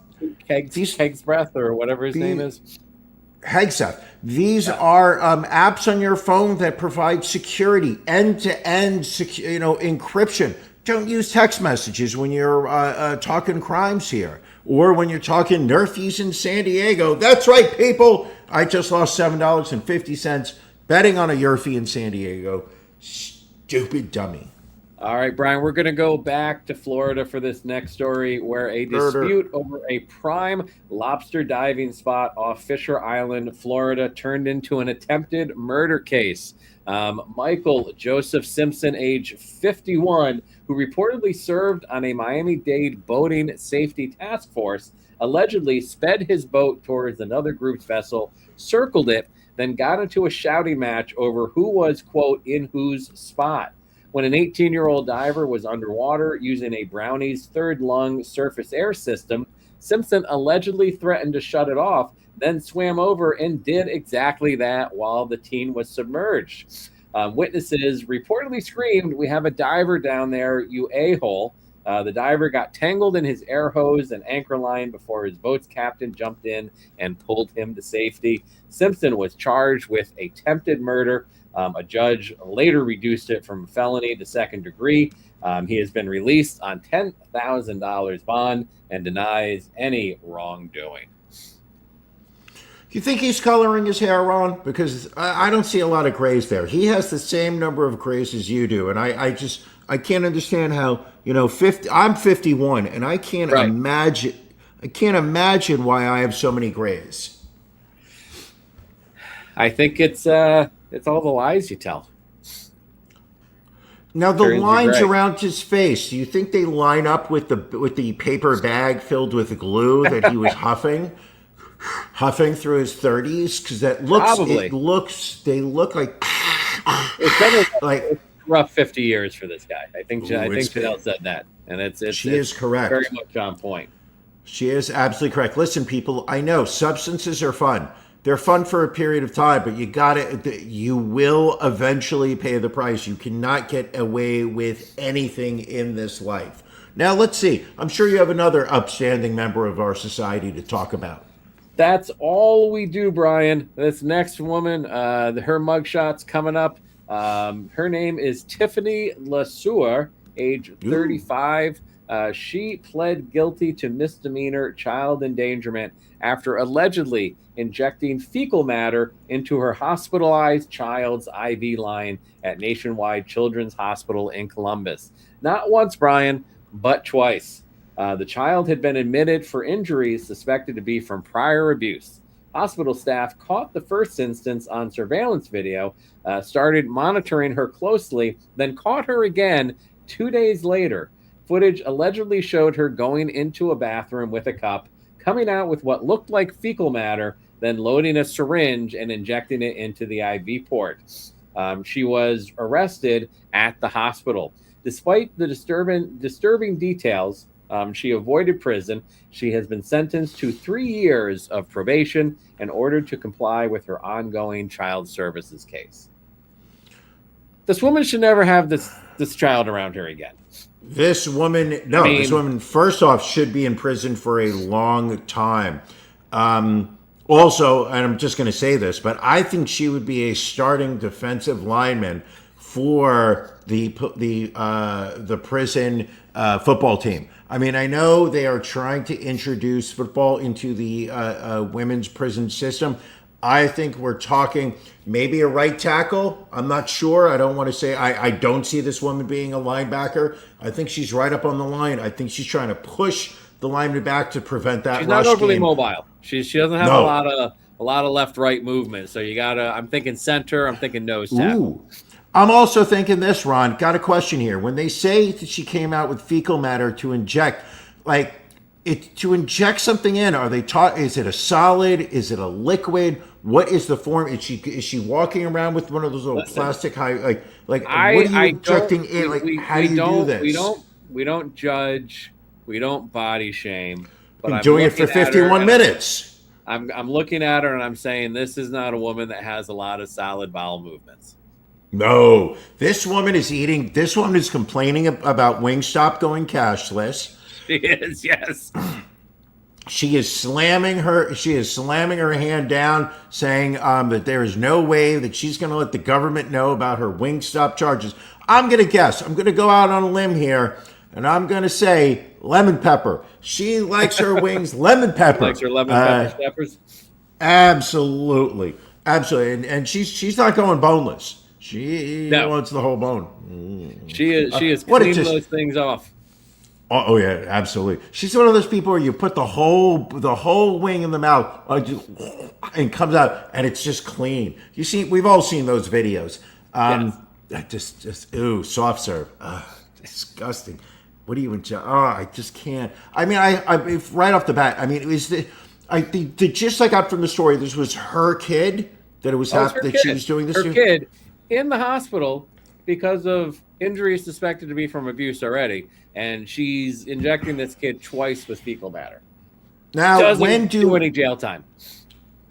Keg's Breath or whatever his name is. Hegseth. These are apps on your phone that provide security, end-to-end, encryption. Don't use text messages when you're talking crimes here, or when you're talking nerfies in San Diego. That's right, people. I just lost $7.50 betting on a Yerfie in San Diego. Stupid dummy. All right, Brian, we're going to go back to Florida for this next story, where a dispute over a prime lobster diving spot off Fisher Island, Florida, turned into an attempted murder case. Michael Joseph Simpson, age 51, who reportedly served on a Miami-Dade boating safety task force, allegedly sped his boat towards another group's vessel, circled it, then got into a shouting match over who was, quote, in whose spot. When an 18-year-old diver was underwater using a Brownie's third lung surface air system, Simpson allegedly threatened to shut it off, then swam over and did exactly that while the teen was submerged. Witnesses reportedly screamed, "We have a diver down there, you a-hole." The diver got tangled in his air hose and anchor line before his boat's captain jumped in and pulled him to safety. Simpson was charged with attempted murder. A judge later reduced it from felony to second degree. He has been released on $10,000 bond and denies any wrongdoing. You think he's coloring his hair, Ron? Because I don't see a lot of grays there. He has the same number of grays as you do, and I can't understand how, 50. I'm 51, and I can't imagine. I can't imagine why I have so many grays. I think it's all the lies you tell. Now the lines around his face. Do you think they line up with the paper bag filled with glue that he was huffing through his 30s? Because they look like it's been like rough 50 years for this guy. I think Janelle said that, and she is correct. Very much on point. She is absolutely correct. Listen, people, I know substances are fun, They're fun for a period of time, but you will eventually pay the price. You cannot get away with anything in this life. Now, let's see. I'm sure you have another upstanding member of our society to talk about. That's all we do, Brian. This next woman, her mugshot's coming up. Her name is Tiffany LaSure, age 35. She pled guilty to misdemeanor child endangerment after allegedly injecting fecal matter into her hospitalized child's IV line at Nationwide Children's Hospital in Columbus. Not once, Brian, but twice. The child had been admitted for injuries suspected to be from prior abuse. Hospital staff caught the first instance on surveillance video, started monitoring her closely, then caught her again 2 days later. Footage allegedly showed her going into a bathroom with a cup, coming out with what looked like fecal matter, then loading a syringe and injecting it into the IV port. She was arrested at the hospital. Despite the disturbing details, she avoided prison. She has been sentenced to 3 years of probation and ordered to comply with her ongoing child services case. This woman should never have this child around her again. This woman, this woman, first off, should be in prison for a long time. Also, and I'm just going to say this, but I think she would be a starting defensive lineman for the prison football team. I mean, I know they are trying to introduce football into the women's prison system. I think we're talking maybe a right tackle. I'm not sure. I don't want to say I don't see this woman being a linebacker. I think she's right up on the line. I think she's trying to push the lineman back to prevent that. She's rush not overly game. mobile. She doesn't have a lot of left-right movement. So you gotta. I'm thinking center. I'm thinking nose tackle. Ooh. I'm also thinking this, Ron. Got a question here. When they say that she came out with fecal matter to inject, to inject something in, are they taught? Is it a solid? Is it a liquid? What is the form? Is she walking around with one of those little plastic what are you injecting in? How do you do this? We don't judge. We don't body shame. But I'm doing it for 51 minutes. I'm looking at her and I'm saying this is not a woman that has a lot of solid bowel movements. No, this woman is eating. This woman is complaining about Wingstop going cashless. She is, yes. She is slamming her hand down, saying that there is no way that she's going to let the government know about her Wingstop charges. I'm going to guess. I'm going to go out on a limb here, and I'm going to say lemon pepper. She likes her wings lemon pepper. Likes her lemon pepper peppers. Absolutely, and she's not going boneless. She wants the whole bone. She is cleaning those things off. Oh yeah, absolutely. She's one of those people where you put the whole wing in the mouth and comes out and it's just clean. We've all seen those videos. Just soft serve. Disgusting. What do you enjoy? I just can't. I mean, I right off the bat. I mean, it was the gist I got from the story. This was her kid that it was happening. That she was doing this. Her kid in the hospital because of injuries suspected to be from abuse already, and she's injecting this kid twice with fecal matter. Now, when do any jail time?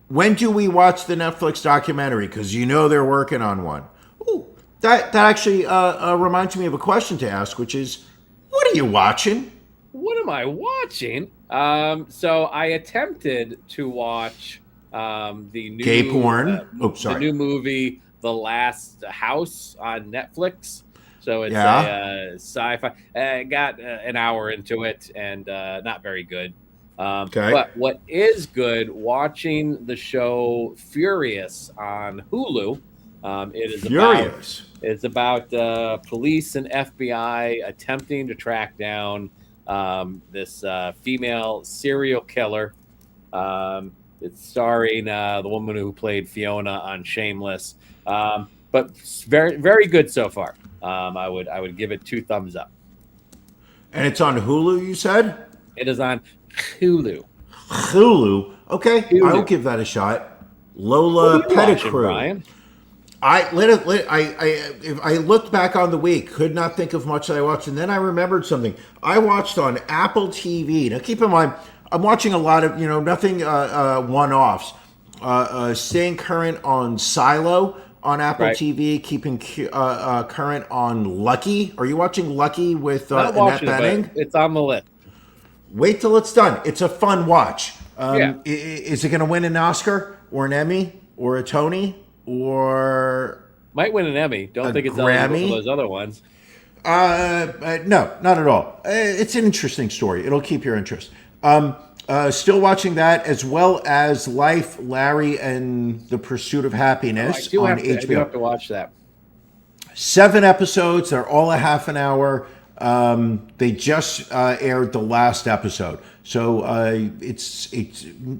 When do we watch the Netflix documentary? Because they're working on one. Ooh, that actually reminds me of a question to ask, which is, what are you watching? What am I watching? So I attempted to watch the new gay porn. The new movie, The Last House on Netflix. So it's a sci-fi. I got an hour into it and not very good. Okay. But what is good, watching the show Furious on Hulu. It is Furious. It's about police and FBI attempting to track down this female serial killer. It's starring the woman who played Fiona on Shameless. But very, very good so far. I would give it 2 thumbs up. And it's on Hulu, you said? It is on Hulu. Hulu? Okay, Hulu. I'll give that a shot. Lola Pettigrew. I looked back on the week, could not think of much that I watched, and then I remembered something. I watched on Apple TV. Now, keep in mind, I'm watching a lot of, nothing one-offs. staying current on Silo on Apple Right. TV, keeping current on Lucky. Are you watching Lucky with Not Annette watching it, Bening? but it's on the list. Wait till it's done. It's a fun watch. Yeah. Is it going to win an Oscar or an Emmy or a Tony or Might win an Emmy. Don't think it's eligible Grammy? for those other ones. no, not at all. It's an interesting story. It'll keep your interest. Still watching that, as well as Life, Larry, and the Pursuit of I Happiness do on have to, I do HBO. have to watch that. 7 episodes. They're all a half an hour. They just aired the last episode, so it's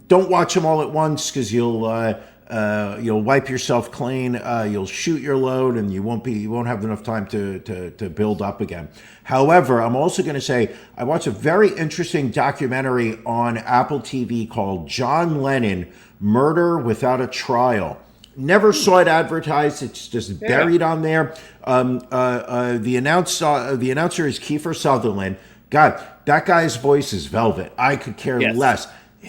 don't watch them all at once because you'll wipe yourself clean. You'll shoot your load, and you won't have enough time to build up again. However, I'm also going to say I watched a very interesting documentary on Apple TV called John Lennon: Murder Without a Trial. Never saw it advertised. It's just buried on there. The announcer is Kiefer Sutherland. God, that guy's voice is velvet. I could care Yes. less.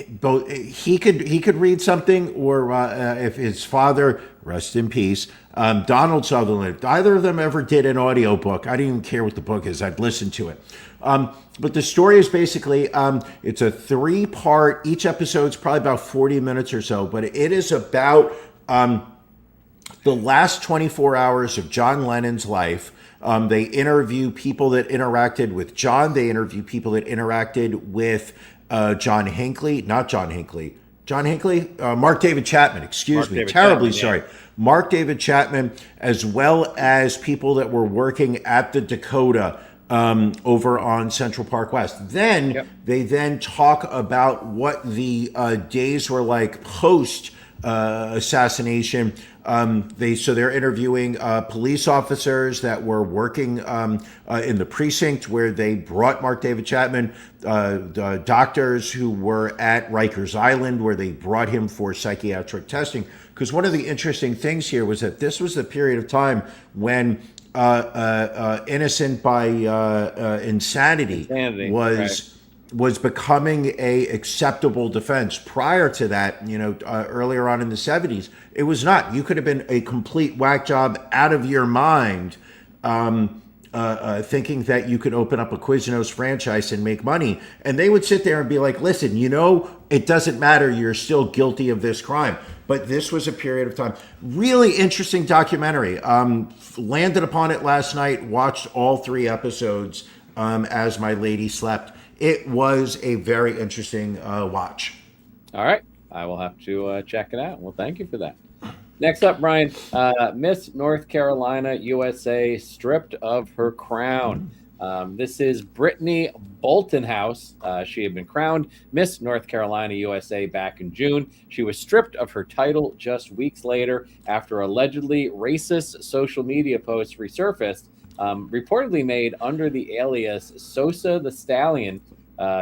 Both he could read something, or if his father, rest in peace, Donald Sutherland, if either of them ever did an audiobook, I didn't even care what the book is. I'd listen to it. But the story is basically, it's a 3-part. Each episode's probably about 40 minutes or so, but it is about the last 24 hours of John Lennon's life. They interview people that interacted with John. They interview people that interacted with Mark David Chapman, excuse me, David terribly Chapman, yeah. sorry. Mark David Chapman, as well as people that were working at the Dakota over on Central Park West. Then they then talk about what the days were like post assassination. They're interviewing police officers that were working in the precinct where they brought Mark David Chapman, the doctors who were at Rikers Island where they brought him for psychiatric testing. Because one of the interesting things here was that this was the period of time when innocent by insanity was becoming a acceptable defense. Prior to that, earlier on in the 70s, it was not. You could have been a complete whack job out of your mind, thinking that you could open up a Quiznos franchise and make money. And they would sit there and be like, listen, it doesn't matter. You're still guilty of this crime. But this was a period of time. Really interesting documentary. Landed upon it last night, watched all 3 episodes as my lady slept. It was a very interesting watch. All right. I will have to check it out. Well, thank you for that. Next up, Brian, Miss North Carolina USA stripped of her crown. This is Brittany Boltonhouse. She had been crowned Miss North Carolina USA back in June. She was stripped of her title just weeks later after allegedly racist social media posts resurfaced, reportedly made under the alias Sosa the Stallion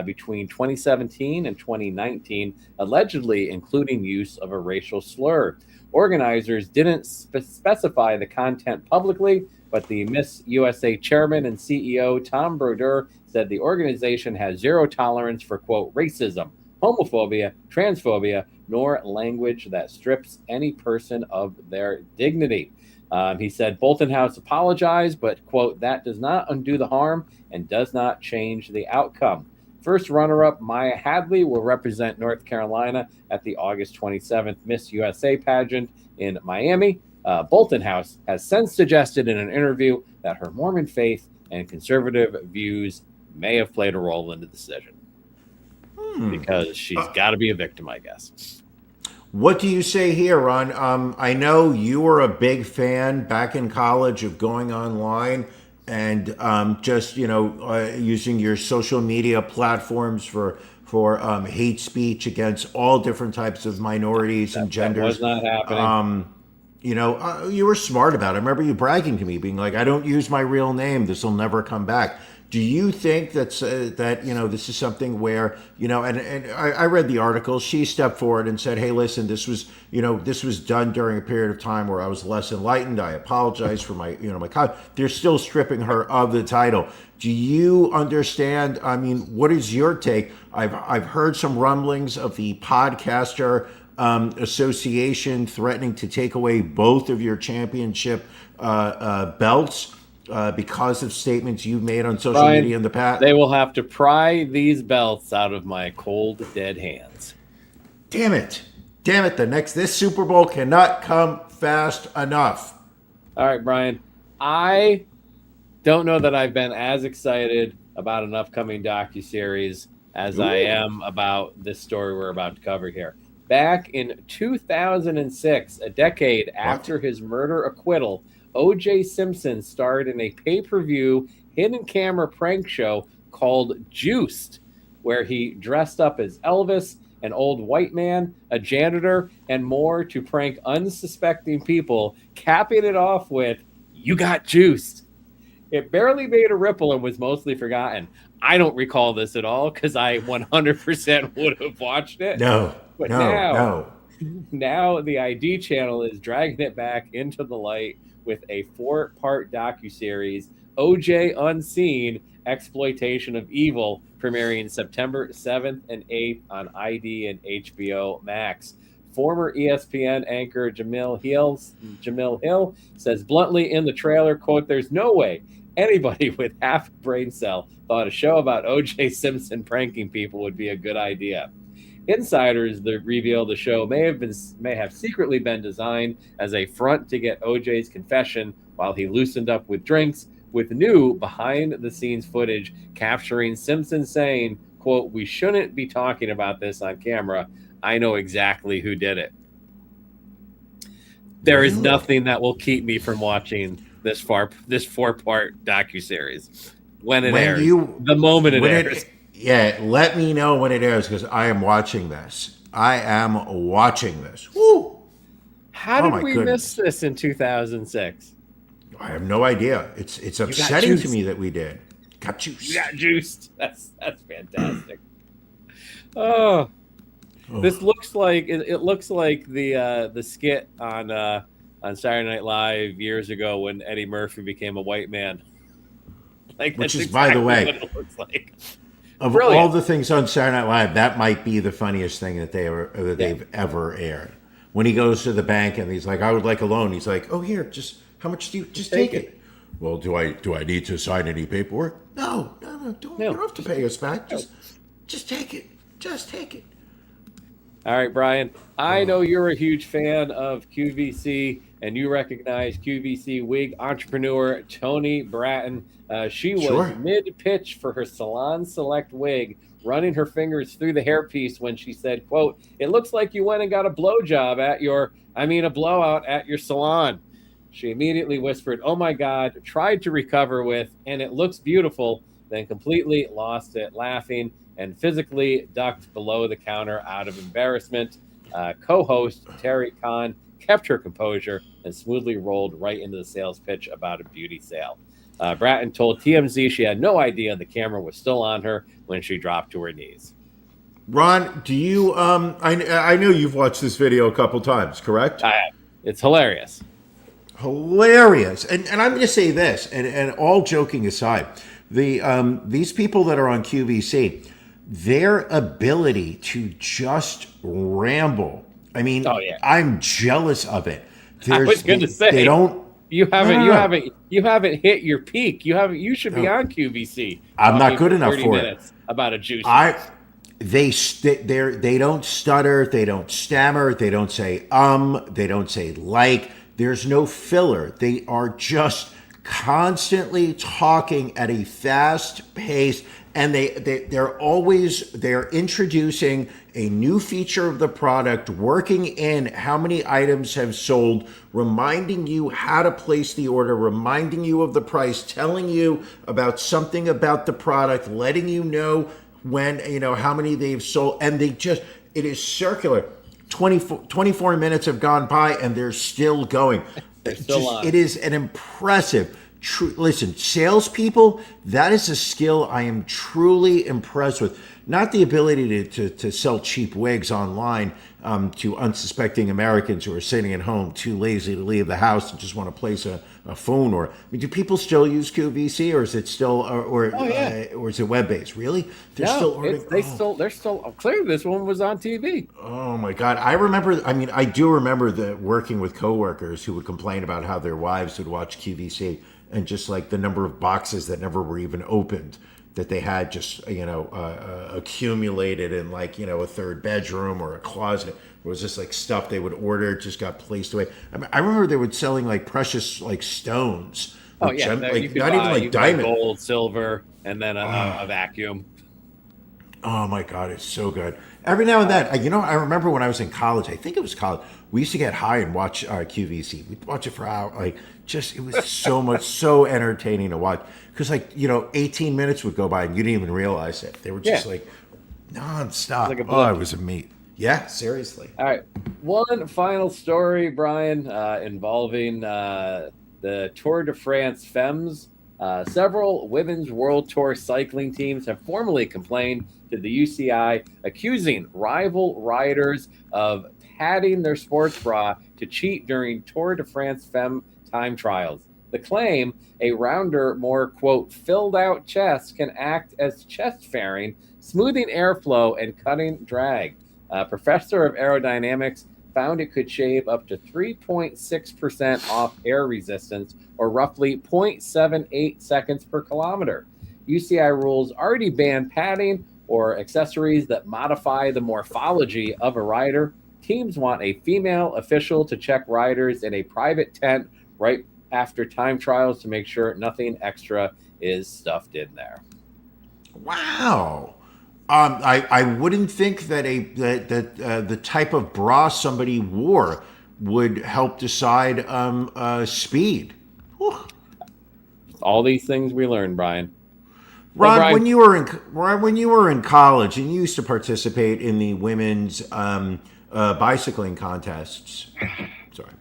between 2017 and 2019, allegedly including use of a racial slur. Organizers didn't specify the content publicly, but the Miss USA chairman and CEO Tom Brodeur said the organization has zero tolerance for, quote, racism, homophobia, transphobia, nor language that strips any person of their dignity. He said Boltonhouse apologized, but, quote, that does not undo the harm and does not change the outcome. First runner-up Maya Hadley will represent North Carolina at the August 27th Miss USA pageant in Miami. Boltonhouse has since suggested in an interview that her Mormon faith and conservative views may have played a role in the decision. Because she's got to be a victim, I guess. What do you say here, Ron? I know you were a big fan back in college of going online and using your social media platforms for hate speech against all different types of minorities and genders. That was not happening. You were smart about it. I remember you bragging to me, being like, I don't use my real name. This will never come back. Do you think this is something where, and I read the article, she stepped forward and said, hey, listen, this was done during a period of time where I was less enlightened. I apologize for my they're still stripping her of the title. Do you understand? I mean, what is your take? I've heard some rumblings of the podcaster association threatening to take away both of your championship belts because of statements you've made on social Brian, media in the past? they will have to pry these belts out of my cold, dead hands. Damn it. Damn it. This Super Bowl cannot come fast enough. All right, Brian. I don't know that I've been as excited about an upcoming docuseries as I am about this story we're about to cover here. Back in 2006, a decade after his murder acquittal, O.J. Simpson starred in a pay-per-view hidden camera prank show called Juiced, where he dressed up as Elvis, an old white man, a janitor, and more to prank unsuspecting people, capping it off with, "You got juiced." It barely made a ripple and was mostly forgotten. I don't recall this at all because I 100% would have watched it. No, But no. now the ID channel is dragging it back into the light with a 4-part docuseries, OJ Unseen, Exploitation of Evil, premiering September 7th and 8th on ID and HBO Max. Former ESPN anchor Jamil Hill says bluntly in the trailer, quote, "There's no way anybody with half a brain cell thought a show about O.J. Simpson pranking people would be a good idea." Insiders reveal the show may have secretly been designed as a front to get O.J.'s confession while he loosened up with drinks, with new behind-the-scenes footage capturing Simpson saying, quote, "We shouldn't be talking about this on camera. I know exactly who did it." There is nothing that will keep me from watching this 4-part docuseries when it airs. The moment it airs. Yeah, let me know when it airs because I am watching this. I am watching this. Woo! How did we miss this in 2006? I have no idea. It's upsetting to me that we did. Got juiced. You got juiced. That's fantastic. Oh. This looks like it looks like the skit on Saturday Night Live years ago when Eddie Murphy became a white man. Which is, by the way, what it looks like. Of Brilliant. all the things on Saturday Night Live, that might be the funniest thing that they've ever aired. When he goes to the bank and he's like, "I would like a loan," he's like, "Oh, here, how much do you just take it?" "Well, do I need to sign any paperwork?" No, don't. You don't have to pay us back. Just take it. Just take it. All right, Brian. I know you're a huge fan of QVC, and you recognize QVC wig entrepreneur Toni Bratton. She was mid-pitch for her Salon Select wig, running her fingers through the hairpiece when she said, quote, "It looks like you went and got a blowout at your salon." She immediately whispered, "Oh my God," tried to recover with, "and it looks beautiful," then completely lost it laughing and physically ducked below the counter out of embarrassment. Co-host Terry Khan kept her composure and smoothly rolled right into the sales pitch about a beauty sale. Bratton told TMZ she had no idea the camera was still on her when she dropped to her knees. Ron, do you? I know you've watched this video a couple times, correct? I have. It's hilarious. Hilarious. And I'm going to say this, and all joking aside, these people that are on QVC, their ability to just ramble. I mean, I'm jealous of it. I was going to say, they don't. You haven't hit your peak. You should be on QVC. I'm not good enough for it. About a juice. They don't stutter. They don't stammer. They don't say They don't say like. There's no filler. They are just constantly talking at a fast pace, and they're introducing a new feature of the product, working in how many items have sold, reminding you how to place the order, reminding you of the price, telling you about something about the product, letting you know when, how many they've sold, and it is circular. 24 minutes have gone by and they're still going. It is an impressive. Listen, salespeople, that is a skill I am truly impressed with. not the ability to sell cheap wigs online to unsuspecting Americans who are sitting at home too lazy to leave the house and just want to place a phone. Or I mean, do people still use QVC, or is it still or is it web based? Really? They're still clearly this one was on TV. Oh my God. I do remember working with coworkers who would complain about how their wives would watch QVC, and just like the number of boxes that never were even opened that they had just, accumulated in like, a third bedroom or a closet. It was just like stuff they would order, just got placed away. I remember they were selling like precious like stones. Oh yeah. Like not even like diamond. Gold, silver, and then a vacuum. Oh my God, it's so good. Every now and then, I remember when I was in college, I think it was college, we used to get high and watch QVC. We'd watch it for hours. It was so much, so entertaining to watch. Because 18 minutes would go by and you didn't even realize it. They were just nonstop. Like it was a meat. Yeah, seriously. All right. One final story, Brian, involving the Tour de France Femmes. Several women's World Tour cycling teams have formally complained to the UCI, accusing rival riders of padding their sports bra to cheat during Tour de France Femme time trials. The claim, a rounder, more, quote, filled out chest can act as chest fairing, smoothing airflow and cutting drag. A professor of aerodynamics found it could shave up to 3.6% off air resistance, or roughly 0.78 seconds per kilometer. UCI rules already ban padding or accessories that modify the morphology of a rider. Teams want a female official to check riders in a private tent right after time trials to make sure nothing extra is stuffed in there. Wow. I wouldn't think that the type of bra somebody wore would help decide speed. Whew. All these things we learned, Brian. Ron, Brian, when you were in college and you used to participate in the women's bicycling contests. Sorry.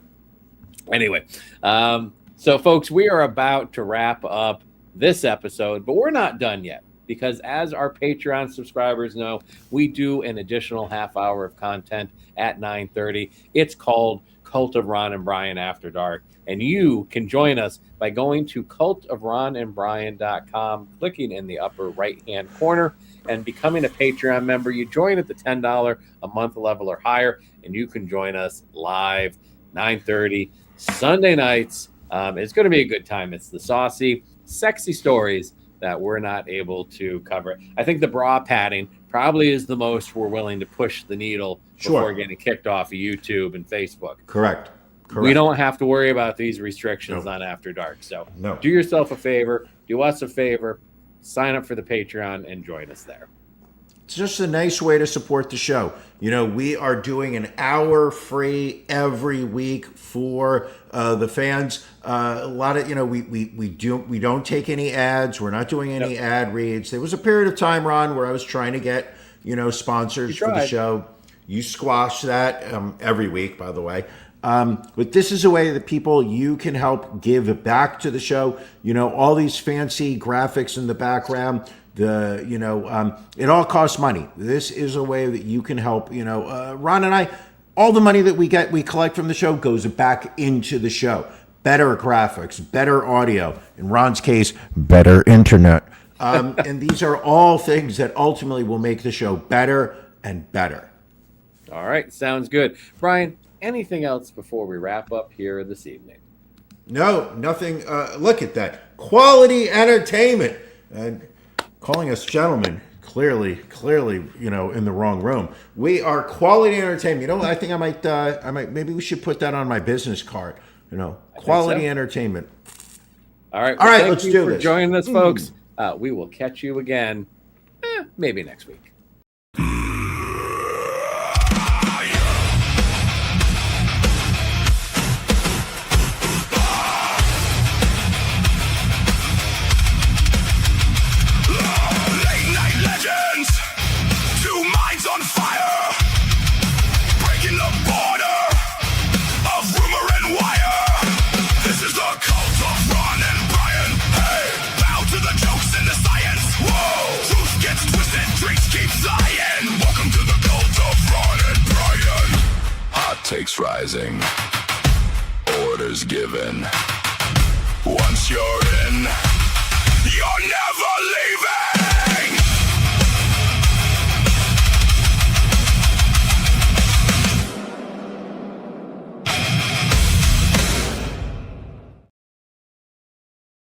Anyway, so folks, we are about to wrap up this episode, but we're not done yet, because as our Patreon subscribers know, we do an additional half hour of content at 9:30. It's called Cult of Ron and Brian After Dark, and you can join us by going to cultofronandbrian.com, clicking in the upper right-hand corner, and becoming a Patreon member. You join at the $10 a month level or higher, and you can join us live 9:30 Sunday nights. It's going to be a good time. It's the saucy, sexy stories that we're not able to cover. I think the bra padding probably is the most we're willing to push the needle before getting kicked off of YouTube and Facebook. Correct. We don't have to worry about these restrictions on After Dark. So do yourself a favor, do us a favor, sign up for the Patreon and join us there. It's just a nice way to support the show. We are doing an hour free every week for the fans. A lot of, we don't take any ads. We're not doing any ad reads. There was a period of time, Ron, where I was trying to get, sponsors for the show. You squash that every week, by the way. But this is a way that you can help give back to the show. All these fancy graphics in the background, it all costs money. This is a way that you can help, Ron and I, all the money that we collect from the show goes back into the show. Better graphics, better audio, in Ron's case, better internet. And these are all things that ultimately will make the show better and better. All right. Sounds good. Brian, anything else before we wrap up here this evening? No, nothing. Look at that. Quality entertainment. And calling us gentlemen, clearly, in the wrong room. We are quality entertainment. I think I might, maybe we should put that on my business card. Quality entertainment. All right. All right, let's do this. For joining us, folks. We will catch you again, maybe next week. Keep takes rising. Orders given. Once you're in, you're never leaving.